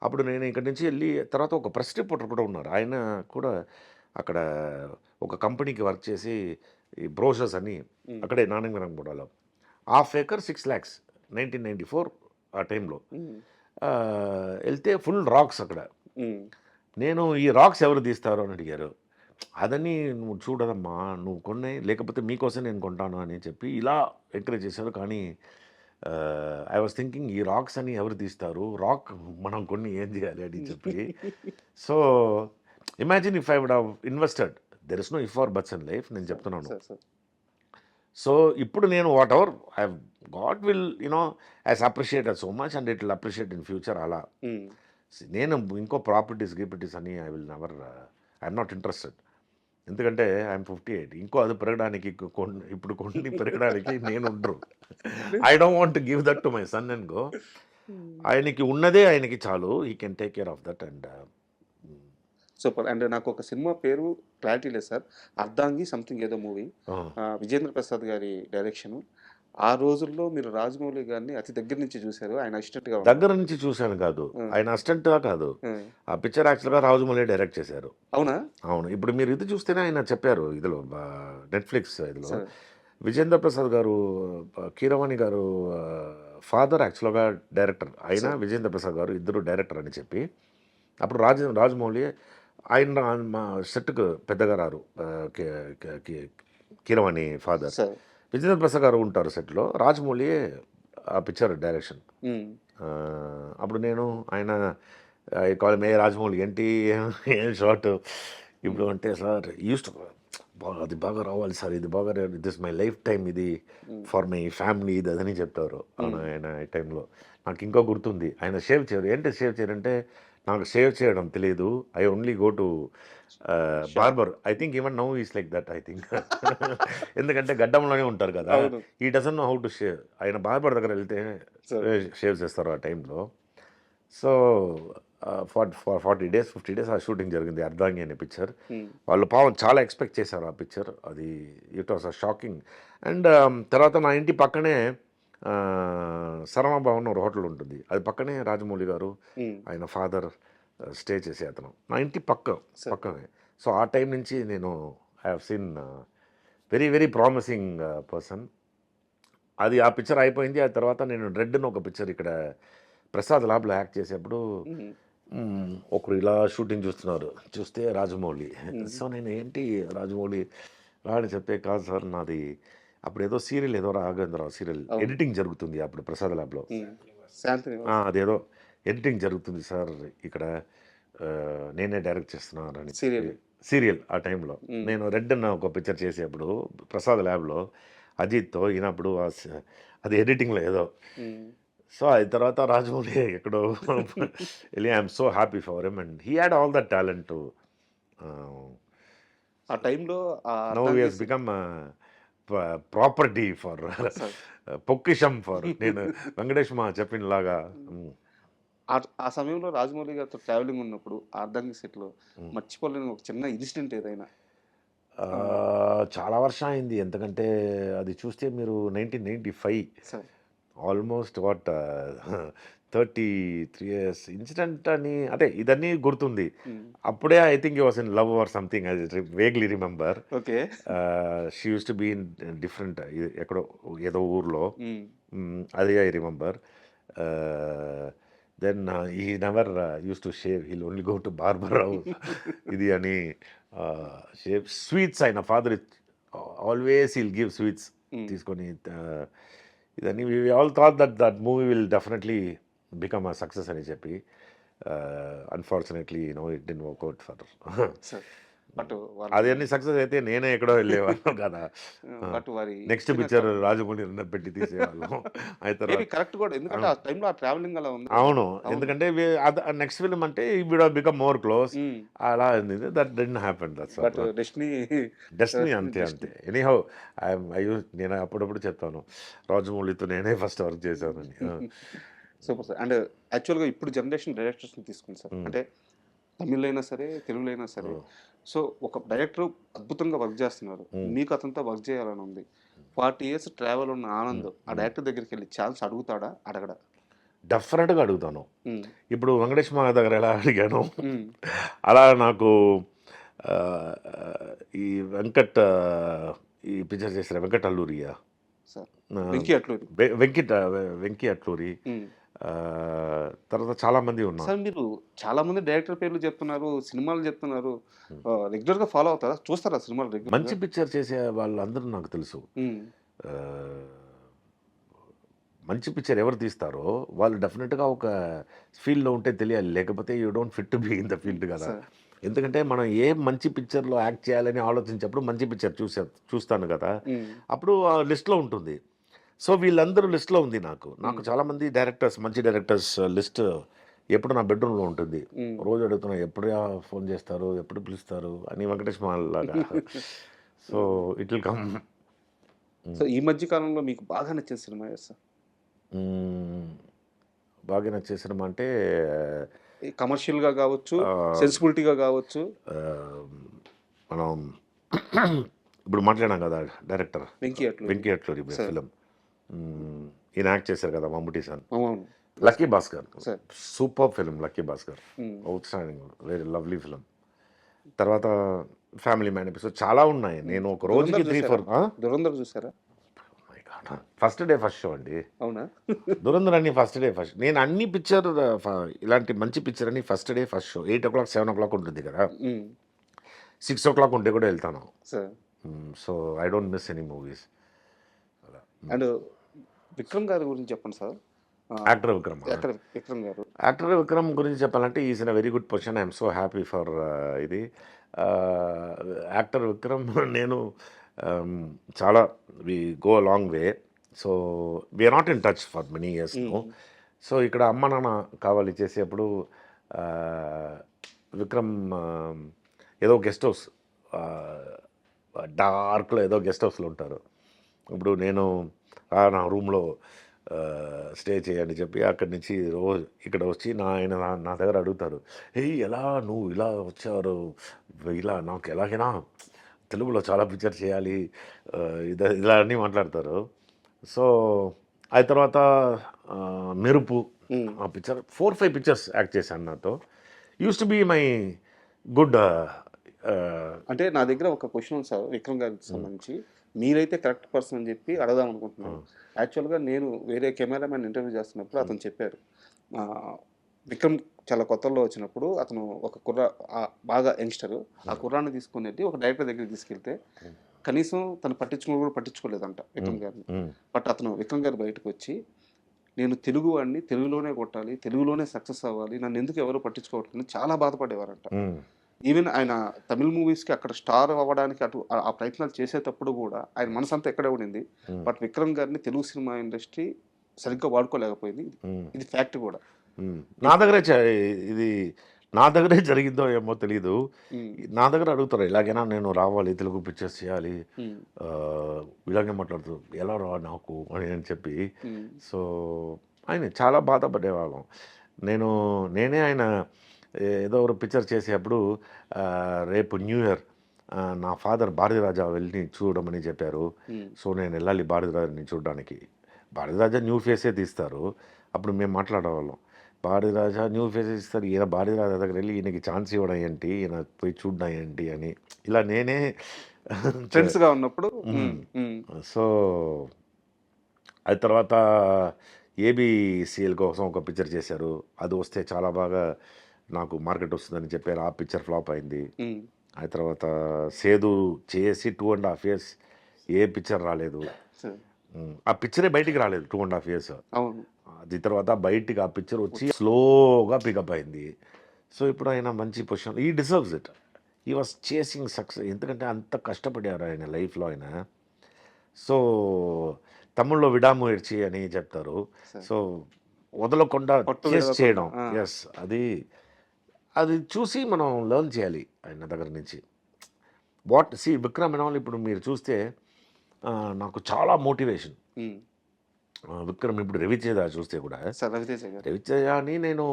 అప్పుడు నేను ఇక్కడి నుంచి వెళ్ళి తర్వాత ఒక ప్రెస్ రిపోర్టర్ కూడా ఉన్నారు, ఆయన కూడా అక్కడ ఒక కంపెనీకి వర్క్ చేసి ఈ బ్రోషర్స్ అని అక్కడే నానక్రామ్గూడలో. ½ acre 6 lakhs 1994 ఆ టైంలో వెళ్తే ఫుల్ రాక్స్ అక్కడ. నేను ఈ రాక్స్ ఎవరు తీస్తారు అని అడిగారు. అదని నువ్వు చూడదమ్మా, నువ్వు కొన్నాయి, లేకపోతే మీకోసం నేను కొంటాను అని చెప్పి ఇలా ఎంకరేజ్ చేశారు. కానీ ఐ వాజ్ థింకింగ్ ఈ రాక్స్ అని ఎవరు తీస్తారు, రాక్ మనం కొన్ని ఏం చేయాలి అని చెప్పి. So imagine if I would have invested, there is no if or buts in life, నేను చెప్తున్నాను. సో ఇప్పుడు నేను whatever I got will you know as appreciated so much and it will appreciate in future. అలా నేను ఇంకో properties అని I will never, I'm not interested. ఎందుకంటే I'm 58, ఇంకో అది పెరగడానికి ఇప్పుడు కొన్ని పెరగడానికి నేను ఉండరు. I don't want to give that to my sun and go. ఆయనకి ఉన్నదే ఆయనకి చాలు, he can take care of that. And super. And నాకు ఒక సినిమా పేరు క్లారిటీ లేదు సార్, అర్ధాంగి సంథింగ్ ఏదో మూవీ, విజేంద్ర ప్రసాద్ గారి డైరెక్షన్. ఆ రోజుల్లో మీరు రాజమౌళి గారిని అతి దగ్గర నుంచి చూశారు, ఆయన అసిస్టెంట్గా. దగ్గర నుంచి చూశాను కాదు, ఆయన అసిస్టెంట్గా కాదు. ఆ పిక్చర్ యాక్చువల్గా రాజమౌళి డైరెక్ట్ చేశారు. అవునా? అవును. ఇప్పుడు మీరు ఇది చూస్తేనే ఆయన చెప్పారు ఇదిలో, నెట్ఫ్లిక్స్ ఇదిలో, విజేంద్ర ప్రసాద్ గారు కీరవాణి గారు ఫాదర్ యాక్చువల్గా డైరెక్టర్, ఆయన విజేంద్ర ప్రసాద్ గారు ఇద్దరు డైరెక్టర్ అని చెప్పి. అప్పుడు రాజమౌళి ఆయన మా సెట్కు పెద్దగా రారు, కీరవాణి ఫాదర్. విజేంద్ర ప్రసాద్ గారు ఉంటారు సెట్లో, రాజమౌళి ఆ పిక్చర్ డైరెక్షన్. అప్పుడు నేను ఆయన కాల్ మే రాజమౌళి ఏంటి ఏం షార్ట్ ఇప్పుడు అంటే, సార్ యూస్ టు అది బాగా రావాలి సార్, ఇది బాగా, దిస్ మై లైఫ్ టైం, ఇది ఫర్ మై ఫ్యామిలీ, ఇది అదని చెప్తారు ఆయన. ఈ టైంలో నాకు ఇంకా గుర్తుంది, ఆయన షేవ్ చేయరు. ఏంటి షేవ్ చేయరంటే, నాకు షేవ్ చేయడం తెలియదు, I only go to barber. I think even now is like that, I think. ఎందుకంటే గడ్డంలోనే ఉంటారు కదా, ఈ doesn't know how to shave. ఆయన బార్బర్ దగ్గర వెళ్తే షేవ్ చేస్తారు ఆ టైంలో. సో 40 days 50 days ఆ షూటింగ్ జరిగింది, అర్ధాంగి అనే పిక్చర్. వాళ్ళు పాపం చాలా ఎక్స్పెక్ట్ చేశారు ఆ పిక్చర్, అది it was a shocking. And తర్వాత నా ఇంటి పక్కనే శరమాభవన్ ఒక హోటల్ ఉంటుంది, అది పక్కనే రాజమౌళి గారు ఆయన ఫాదర్ స్టే చేసే అతను, నా ఇంటి పక్కనే. సో ఆ టైం నుంచి నేను I have seen very very promising person. అది ఆ పిక్చర్ అయిపోయింది. ఆ తర్వాత నేను రెడ్ అని ఒక పిక్చర్ ఇక్కడ ప్రసాద్ ల్యాబ్లో యాక్ట్ చేసేప్పుడు ఒకరు ఇలా షూటింగ్ చూస్తే రాజమౌళి. సో నేను ఏంటి రాజమౌళి రాని చెప్తే, కాదు సార్ నాది అప్పుడు ఏదో సీరియల్, ఏదో రాఘవేంద్రరావు సీరియల్ ఎడిటింగ్ జరుగుతుంది అప్పుడు ప్రసాద్ ల్యాబ్లో, అదేదో ఎడిటింగ్ జరుగుతుంది సార్ ఇక్కడ, నేనే డైరెక్ట్ చేస్తున్నాను అని సీరియల్. ఆ టైంలో నేను రెడ్ అన్న ఒక పిక్చర్ చేసేప్పుడు ప్రసాద్ ల్యాబ్లో అజిత్తో ఈయనప్పుడు అది ఎడిటింగ్లో ఏదో. సో అది తర్వాత రాజమౌళి ఎక్కడో వెళ్ళి I'm so happy for him and he had all the talent. ఆ టైంలో now he has become property for Pokkisham for, నేను వెంకటేష్ మా చెప్పిన లాగా. ఆ సమయంలో రాజమౌళి గారితో ట్రావెలింగ్ ఉన్నప్పుడు అర్ధాంగి సెట్లో మర్చిపోలేని ఒక చిన్న ఇన్సిడెంట్ ఏదైనా? చాలా వర్షం అయింది. ఎందుకంటే అది చూస్తే మీరు 1995 సార్ ఆల్మోస్ట్ 33 ఇయర్స్ ఇన్సిడెంట్ అని అదే ఇదన్నీ గుర్తుంది. అప్పుడే I think he was in love or something I vaguely remember. Okay. She use to be in different ఎక్కడో ఏదో ఊర్లో. అది I remember. Then he never use to shave, he'll only go to barber house ఇది అని షేవ్. Sweets ఆయన father always he'll give sweets తీసుకొని ఇదని we all thought that movie will definitely become a success అని చెప్పి. Unfortunately it didn't work out for. Sir but అదన్నీ success అయితే నేనే ఎక్కడో వెళ్ళేవాళ్ళం కదా. బట్ వారి నెక్స్ట్ పిక్చర్ రాజమౌళి పెట్టి తీసేవాళ్ళం. అయితే కరెక్ట్ కూడా, ఎందుకంటే ఆ టైంలో ఆ ట్రావెలింగ్ అలా ఉంది. అవును, ఎందుకంటే నెక్స్ట్ ఫిల్మ్ అంటే would have become more close. అలా that didn't happen. That's but destiny అంతే అంతే. ఎనీహౌ నేను అప్పుడప్పుడు చెప్తాను రాజమౌళితో నేనే ఫస్ట్ వర్క్ చేశానని. Super sir. అండ్ యాక్చువల్గా ఇప్పుడు జనరేషన్ డైరెక్టర్స్ని తీసుకుంది సార్, అంటే తమిళ్ అయినా సరే తెలుగులో అయినా సరే. సో ఒక డైరెక్టర్ అద్భుతంగా వర్క్ చేస్తున్నారు, మీకు అతనితో వర్క్ చేయాలని ఉంది. 40 years ట్రావెల్ ఉన్న ఆనంద్ ఆ డైరెక్టర్ దగ్గరికి వెళ్ళి ఛాన్స్ అడుగుతాడా అడగడా? డెఫినెట్గా అడుగుతాను. ఇప్పుడు వెంకటేష్ మా దగ్గర ఎలా అడిగాను అలా నాకు ఈ ఈ పిక్చర్ చేసిన వెంకట్ అల్లూరియా సార్, వెంకీ అట్లూరి తర్వాత చాలా మంది ఉన్నారు సార్. మీరు చాలా మంది డైరెక్టర్ పేర్లు చెప్తున్నారు, సినిమాలు చెప్తున్నారు, రెగ్యులర్ గా ఫాలో అవుతారా, చూస్తారా సినిమాలు రెగ్యులర్? మంచి పిక్చర్ చేసే వాళ్ళందరూ నాకు తెలుసు. మంచి పిక్చర్ ఎవరు తీస్తారో వాళ్ళు డెఫినెట్గా ఒక ఫీల్డ్లో ఉంటే తెలియాలి, లేకపోతే you don't fit to be in the field కదా. ఎందుకంటే మనం ఏ మంచి పిక్చర్లో యాక్ట్ చేయాలని ఆలోచించేప్పుడు మంచి పిక్చర్ చూస్తాను కదా, అప్పుడు ఆ లిస్ట్లో ఉంటుంది. సో వీళ్ళందరూ లిస్ట్లో ఉంది. నాకు చాలామంది డైరెక్టర్స్, మంచి డైరెక్టర్స్ లిస్ట్ ఎప్పుడు నా బెడ్రూమ్లో ఉంటుంది. రోజు అడుగుతున్నా ఎప్పుడు ఫోన్ చేస్తారు, ఎప్పుడు పిలుస్తారు అని, వెంకటేష్ మాల్ లాగా. So it will come. So ఈ మధ్య కాలంలో మీకు బాగా నచ్చిన సినిమా సార్? బాగా నచ్చే సినిమా అంటే కమర్షియల్గా కావచ్చు, సెన్సిబిలిటీగా కావచ్చు. మనం ఇప్పుడు మాట్లాడాం కదా డైరెక్టర్ వెంకీ అట్లూరి ఫిలిం, ఈయన యాక్ట్ చేశారు కదా Mammootty sir, lucky Bhaskar. Super film lucky Bhaskar, out standing, very lovely film. తర్వాత ఫ్యామిలీ మ్యాన్ ఎపిసోడ్ చాలా ఉన్నాయి. నేను ఒక రోజుకి 3-4 దురంధర్ చూసారా? ఫస్ట్ డే ఫస్ట్ షో అండి. అవునా? దురంధర్ అన్ని ఫస్ట్ డే ఫస్ట్. నేను అన్ని పిక్చర్ ఇలాంటి మంచి పిక్చర్ అని first day first show. 8 o'clock 7 o'clock ఉంటుంది కదా, 6 o'clock ఉంటే కూడా వెళ్తాను. So I don't miss any movies. And Vikram గారి గురించి చెప్పండి సార్. యాక్టర్ విక్రమ్ గారు, యాక్టర్ విక్రమ్ గురించి చెప్పాలంటే is in a very good position. I'm so happy for ఇది యాక్టర్ విక్రమ్. నేను చాలా we go a long way. So we're not in touch for many years no. సో ఇక్కడ అమ్మ నాన్న కావాలి చేసేప్పుడు విక్రమ్ ఏదో గెస్ట్ హౌస్, డార్క్లో ఏదో గెస్ట్ హౌస్లో ఉంటారు. ఇప్పుడు నేను నా రూమ్లో స్టే చేయని చెప్పి అక్కడి నుంచి రోజు ఇక్కడ వచ్చి ఆయన నా దగ్గర అడుగుతారు, ఎలా నువ్వు ఇలా వచ్చారు, ఇలా నాకు ఎలాగైనా తెలుగులో చాలా పిక్చర్ చేయాలి, ఇలా అన్నీ మాట్లాడతారు. సో ఆ తర్వాత మెరుపు ఆ పిక్చర్ 4-5 పిక్చర్స్ యాక్ట్ చేశాను నాతో. Use to be my good. అంటే నా దగ్గర ఒక క్వశ్చన్ ఉంది సార్ విక్రమ్ గారికి సంబంధించి. మీరైతే కరెక్ట్ పర్సన్ అని చెప్పి అడగదాం అనుకుంటున్నాను. యాక్చువల్గా నేను వేరే కెమెరామెన్ ఇంటర్వ్యూ చేస్తున్నప్పుడు అతను చెప్పారు, విక్రమ్ చాలా కొత్తలో వచ్చినప్పుడు అతను ఒక బాగా యంగ్స్టర్, ఆ కుర్రాన్ని తీసుకుని వెళ్ళి ఒక డైరెక్టర్ దగ్గరికి తీసుకెళ్తే కనీసం తను పట్టించుకోలేదంట విక్రమ్ గారిని. బట్ అతను విక్రమ్ గారు బయటకు వచ్చి, నేను తెలుగు వాడిని, తెలుగులోనే కొట్టాలి, తెలుగులోనే సక్సెస్ అవ్వాలి, నన్ను ఎందుకు ఎవరు పట్టించుకోవట్లేదు చాలా బాధపడేవారంట. ఈవెన్ ఆయన తమిళ్ మూవీస్కి అక్కడ స్టార్ అవ్వడానికి ఆ ప్రయత్నాలు చేసేటప్పుడు కూడా ఆయన మనసంతా ఎక్కడే ఉండింది. బట్ విక్రమ్ గారిని తెలుగు సినిమా ఇండస్ట్రీ సరిగ్గా వాడుకోలేకపోయింది. ఇది ఫ్యాక్ట్ కూడా. నా దగ్గరే జరిగిందో ఏమో తెలీదు. నా దగ్గర అడుగుతారు ఎలాగైనా నేను రావాలి, తెలుగు పిక్చర్స్ చేయాలి, ఇలాగే మాట్లాడుతారు, ఎలా రా నాకు అని చెప్పి. సో ఆయన చాలా బాధపడేవాళ్ళం. నేనే ఆయన ఏదో ఒక పిక్చర్ చేసేటప్పుడు రేపు న్యూ ఇయర్ నా ఫాదర్ భారతిరాజా వెళ్ళి చూడమని చెప్పారు. ఉమ్, సో నేను వెళ్ళాలి భారతిరాజాని చూడడానికి. భారతిరాజా న్యూ ఫేసే తీస్తారు. అప్పుడు మేము మాట్లాడేవాళ్ళం, భారతిరాజా న్యూ ఫేసెస్ ఇస్తారు, ఈయన భారతిరాజా దగ్గర వెళ్ళి ఈయనకి ఛాన్స్ ఇవ్వడం ఏంటి, ఈయన పోయి చూడడం ఏంటి అని ఇలా నేనే ఫ్రెండ్స్గా ఉన్నప్పుడు సో అది తర్వాత ఏబిసిఎల్ కోసం ఒక పిక్చర్ చేశారు. అది వస్తే చాలా బాగా నాకు మార్కెట్ వస్తుందని చెప్పారు. ఆ పిక్చర్ ఫ్లాప్ అయింది. ఆ తర్వాత సేదు చేసి 2.5 years ఏ పిక్చర్ రాలేదు. ఆ పిక్చరే బయటికి రాలేదు 2.5 years. అవును. అది తర్వాత బయటికి ఆ పిక్చర్ వచ్చి స్లోగా పికప్ అయింది. సో ఇప్పుడు ఆయన మంచి పొజిషన్, ఈ డిజర్వ్స్ ఇట్. ఈ వాస్ చేసింగ్ సక్సెస్, ఎందుకంటే అంత కష్టపడారు ఆయన లైఫ్లో ఆయన. సో తమిళ్లో విడాముయర్చి అని చెప్తారు. సో వదలకుండా పట్టు చేసి విడవకుండా, చేయడం. ఆ. ఎస్, అది చూసి మనం లెర్న్ చేయాలి ఆయన దగ్గర నుంచి. విక్రమ్ అండ్ ఆల్ ఇప్పుడు మీరు చూస్తే నాకు చాలా మోటివేషన్. విక్రమ్ ఇప్పుడు రవితేజ చూస్తే కూడా, సార్ రవితేజ గారు. రవితేజ అని నేను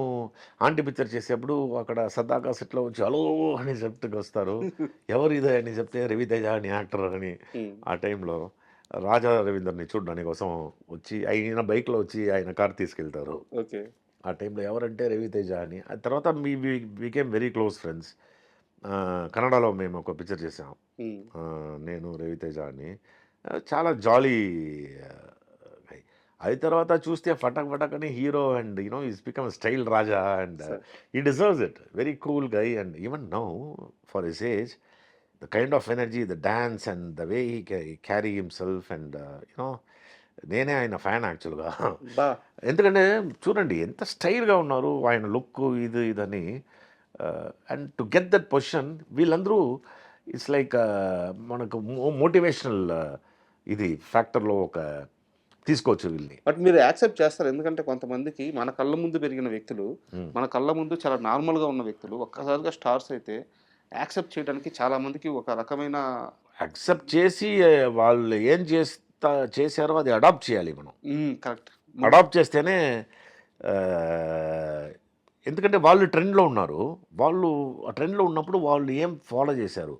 ఆంటీ పిక్చర్ చేసేప్పుడు అక్కడ సదాకా సెట్లో వచ్చి హలో అని చెప్తూ వస్తారు. ఎవరు ఇదే అని చెప్తే రవితేజ అని యాక్టర్ అని. ఆ టైంలో రాజా రవీందర్ని చూడడానికి కోసం వచ్చి ఆయన బైక్లో వచ్చి ఆయన కార్ తీసుకెళ్తారు. ఓకే. ఆ టైంలో ఎవరంటే రవితేజ అని. ఆ తర్వాత వికేమ్ వెరీ క్లోజ్ ఫ్రెండ్స్. కన్నడలో మేము ఒక పిక్చర్ చేసాం, నేను రవితేజ అని. చాలా జాలీ. అది తర్వాత చూస్తే ఫటక్ ఫటక్ అని hero and is become style రాజా and he deserves it. Very cool guy and even now for his age the kind of energy, the dance and the way he carry himself and నేనే ఆయన fan యాక్చువల్గా. బా. ఎందుకంటే చూడండి ఎంత స్టైల్గా ఉన్నారు ఆయన లుక్ ఇదని. And to get that position వీళ్ళందరూ ఇట్స్ లైక్ మనకు మోటివేషనల్ ఇది ఫ్యాక్టర్లో ఒక తీసుకోవచ్చు వీళ్ళని. బట్ మీరు యాక్సెప్ట్ చేస్తారు, ఎందుకంటే కొంతమందికి మన కళ్ళ ముందు పెరిగిన వ్యక్తులు, మన కళ్ళ ముందు చాలా నార్మల్గా ఉన్న వ్యక్తులు ఒక్కసారిగా స్టార్స్ అయితే యాక్సెప్ట్ చేయడానికి చాలా మందికి ఒక రకమైన యాక్సెప్ట్ చేసి వాళ్ళు ఏం చేశారో అది అడాప్ట్ చేయాలి మనం. కరెక్ట్. అడాప్ట్ చేస్తేనే ఎందుకంటే వాళ్ళు ట్రెండ్లో ఉన్నారు, వాళ్ళు ఆ ట్రెండ్లో ఉన్నప్పుడు వాళ్ళు ఏం ఫాలో చేశారు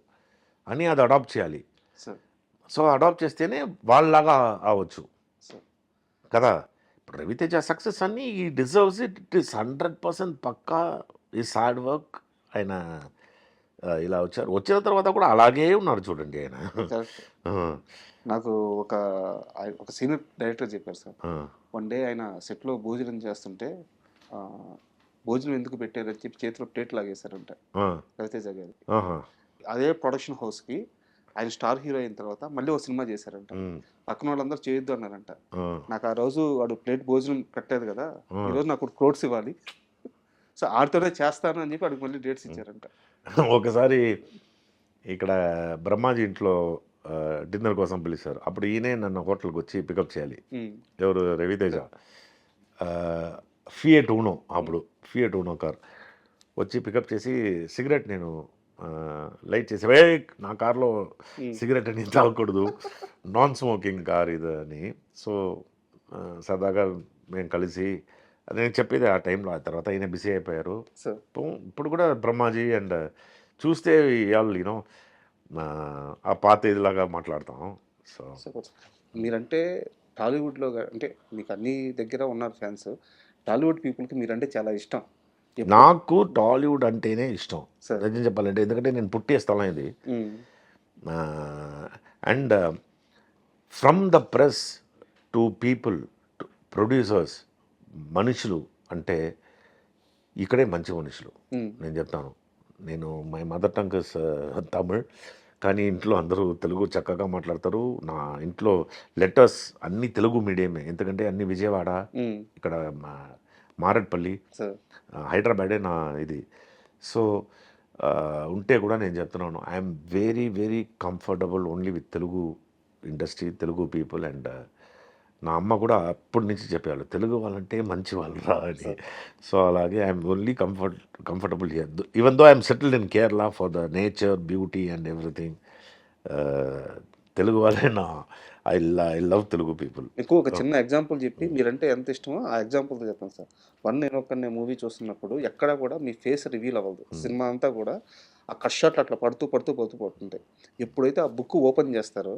అని అది అడాప్ట్ చేయాలి. సార్. సో అడాప్ట్ చేస్తేనే వాళ్ళలాగా అవ్వచ్చు సార్. కదా. ఇప్పుడు రవితేజ సక్సెస్ అన్ని ఈ డిజర్వ్స్ ఇట్ ఈస్ 100% పక్కా ఈస్ హార్డ్ వర్క్. ఆయన ఇలా వచ్చిన తర్వాత కూడా అలాగే ఉన్నారు చూడండి ఆయన. కరెక్ట్. నాకు ఒక సీనియర్ డైరెక్టర్ చెప్పారు సార్, వన్ డే ఆయన సెట్లో భోజనం చేస్తుంటే భోజనం ఎందుకు పెట్టారని చెప్పి చేతిలో ప్లేట్ లాగేశారంట రవితేజ గారు. అదే ప్రొడక్షన్ హౌస్కి ఆయన స్టార్ హీరో అయిన తర్వాత మళ్ళీ ఒక సినిమా చేశారంట. పక్కన వాళ్ళందరూ చేయొద్దు అన్నారంట. నాకు ఆ రోజు వాడు ప్లేట్ భోజనం కట్టేది కదా, ఈరోజు నాకు క్రోడ్స్ ఇవ్వాలి, సో ఆడితోనే చేస్తాను అని చెప్పి వాడికి మళ్ళీ డేట్స్ ఇచ్చారంట. ఒకసారి ఇక్కడ బ్రహ్మాజీ ఇంట్లో డిన్నర్ కోసం పిలిచారు. అప్పుడు ఈయనే నన్ను హోటల్కి వచ్చి పికప్ చేయాలి. ఎవరు? రవితేజ. ఫియట్ ఊనో, అప్పుడు ఫియట్ ఊనో కార్ వచ్చి పికప్ చేసి సిగరెట్ నేను లైట్ చేసి, నా కార్లో సిగరెట్ అని తాగకూడదు, నాన్ స్మోకింగ్ కార్ ఇది అని. సో సరదాగా మేము కలిసి నేను చెప్పేది ఆ టైంలో. ఆ తర్వాత ఆయన బిజీ అయిపోయారు. ఇప్పుడు కూడా బ్రహ్మాజీ అండ్ చూస్తే వాళ్ళు ఆ పాత ఇదిలాగా మాట్లాడతాం. సో మీరంటే టాలీవుడ్లో అంటే మీకు అన్ని దగ్గర ఉన్నారు ఫ్యాన్స్, టాలీవుడ్ పీపుల్కి మీరంటే చాలా ఇష్టం. నాకు టాలీవుడ్ అంటేనే ఇష్టం నిజం చెప్పాలంటే, ఎందుకంటే నేను పుట్టే స్థలం ఇది. And from the press to people to producers, మనుషులు అంటే ఇక్కడే మంచి మనుషులు. నేను చెప్తాను, నేను my mother tongue is Tamil, కానీ ఇంట్లో అందరూ తెలుగు చక్కగా మాట్లాడతారు. నా ఇంట్లో లెటర్స్ అన్నీ తెలుగు మీడియమే, ఎందుకంటే అన్ని విజయవాడ, ఇక్కడ మారేడ్పల్లి, హైదరాబాదే నా ఇది. సో ఉంటే కూడా నేను చెప్తున్నాను, I'm very very comfortable only with Telugu industry, Telugu people. And నా అమ్మ కూడా అప్పటి నుంచి చెప్పేవాళ్ళు తెలుగు వాళ్ళంటే మంచి వాళ్ళు రా అని. సో అలాగే I'm only comfortable here, even though I'm settled in Kerala for the nature, beauty and everything. Telugu వాళ్ళే ఐ లవ్ తెలుగు పీపుల్. ఎక్కువ ఒక చిన్న ఎగ్జాంపుల్ చెప్పి మీరంటే ఎంత ఇష్టమో ఆ ఎగ్జాంపుల్తో చెప్పండి సార్. నేను ఒక మూవీ చూస్తున్నప్పుడు ఎక్కడ కూడా మీ ఫేస్ రివీల్ అవ్వదు, సినిమా అంతా కూడా ఆ కట్ షాట్లు అట్లా పడుతుంటాయి. ఎప్పుడైతే ఆ బుక్ ఓపెన్ చేస్తారో,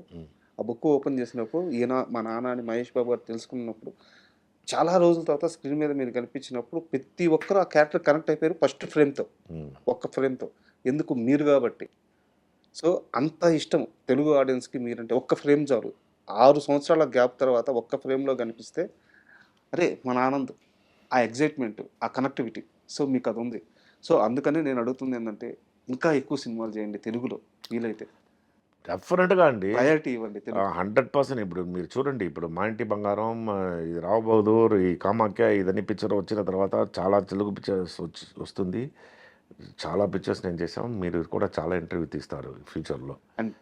ఆ బుక్ ఓపెన్ చేసినప్పుడు ఈయన మా నాన్న అని మహేష్ బాబు గారు తెలుసుకున్నప్పుడు, చాలా రోజుల తర్వాత స్క్రీన్ మీద మీరు కనిపించినప్పుడు ప్రతి ఒక్కరు ఆ క్యారెక్టర్ కనెక్ట్ అయిపోయారు ఫస్ట్ ఫ్రేమ్తో, ఒక్క ఫ్రేమ్తో. ఎందుకు? మీరు కాబట్టి. సో అంత ఇష్టం తెలుగు ఆడియన్స్కి మీరంటే. ఒక్క ఫ్రేమ్ చాలు. 6 సంవత్సరాల గ్యాప్ తర్వాత ఒక్క ఫ్రేమ్లో కనిపిస్తే అరే మన ఆనంద్, ఆ ఎగ్జైట్మెంట్, ఆ కనెక్టివిటీ, సో మీకు అది ఉంది. సో అందుకని నేను అడుగుతుంది ఏంటంటే, ఇంకా ఎక్కువ సినిమాలు చేయండి తెలుగులో, వీలైతే డెఫినెట్గా అండి, ప్రయారిటీ ఇవ్వండి తెలుగు. 100%. ఇప్పుడు మీరు చూడండి, ఇప్పుడు మా ఇంటి బంగారం, ఇది రావు బహదూర్, ఈ కామాఖ్య, ఇదన్నీ పిక్చర్ వచ్చిన తర్వాత చాలా తెలుగు పిక్చర్స్ వస్తుంది. చాలా పిక్చర్స్ నేను చేసాం. మీరు కూడా చాలా ఇంటర్వ్యూ తీస్తారు ఫ్యూచర్లో. And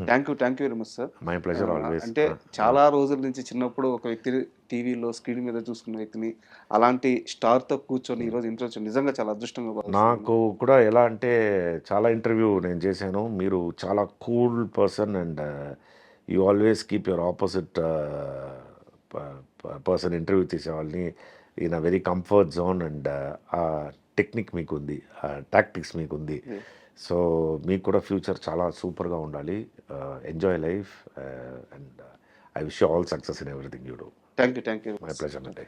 thank you very much sir. My pleasure always. అంటే చాలా రోజుల నుంచి చిన్నప్పుడు ఒక వ్యక్తిని టీవీలో స్క్రీన్ మీద చూసుకున్న వ్యక్తిని అలాంటి స్టార్తో కూర్చొని ఈరోజు ఇంట్రొడక్షన్ నిజంగా చాలా అదృష్టంగా భావిస్తున్నాను. నాకు కూడా ఎలా అంటే, చాలా ఇంటర్వ్యూ నేను చేశాను. మీరు చాలా cool person and you always keep your opposite person interview తీసే వాళ్ళని in a very comfort zone. And ఆ టెక్నిక్ మీకు ఉంది, టాక్టిక్స్ మీకు ఉంది. సో మీకు కూడా ఫ్యూచర్ చాలా సూపర్గా ఉండాలి. Enjoy life and I wish you all success in everything you do. Thank you. My pleasure అండి.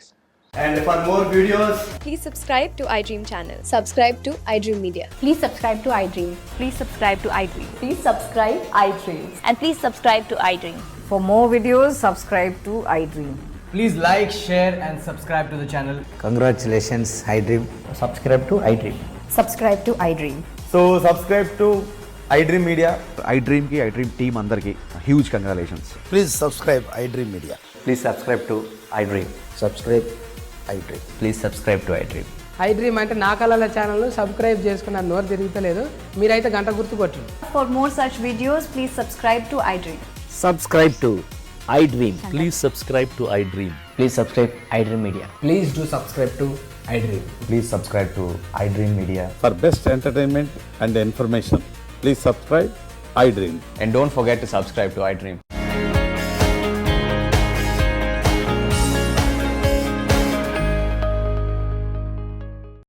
And for more videos, Please subscribe to iDream channel. Subscribe to iDream Media. Please subscribe to iDream. Please subscribe to iDream. Please subscribe iDream. And please subscribe to iDream. For more videos, subscribe to iDream. please like, share and subscribe to the channel. Congratulations, iDream. Subscribe to iDream. Subscribe to iDream. So subscribe to iDream Media. iDream ki iDream team andarki huge congratulations. Please subscribe iDream Media. Please subscribe to iDream. Subscribe iDream. Please subscribe to iDream. iDream అంటే నా కళల channel subscribe చేసుకున్న నోరు తిరుగుతలేదు. మీరైతే గంట గుర్తు కొట్టండి. For more such videos, please subscribe to iDream. Subscribe to iDream. Please subscribe to iDream. Please subscribe iDream Media. Please do subscribe to iDream. Please subscribe to iDream Media. For best entertainment and information, please subscribe iDream. And don't forget to subscribe to iDream.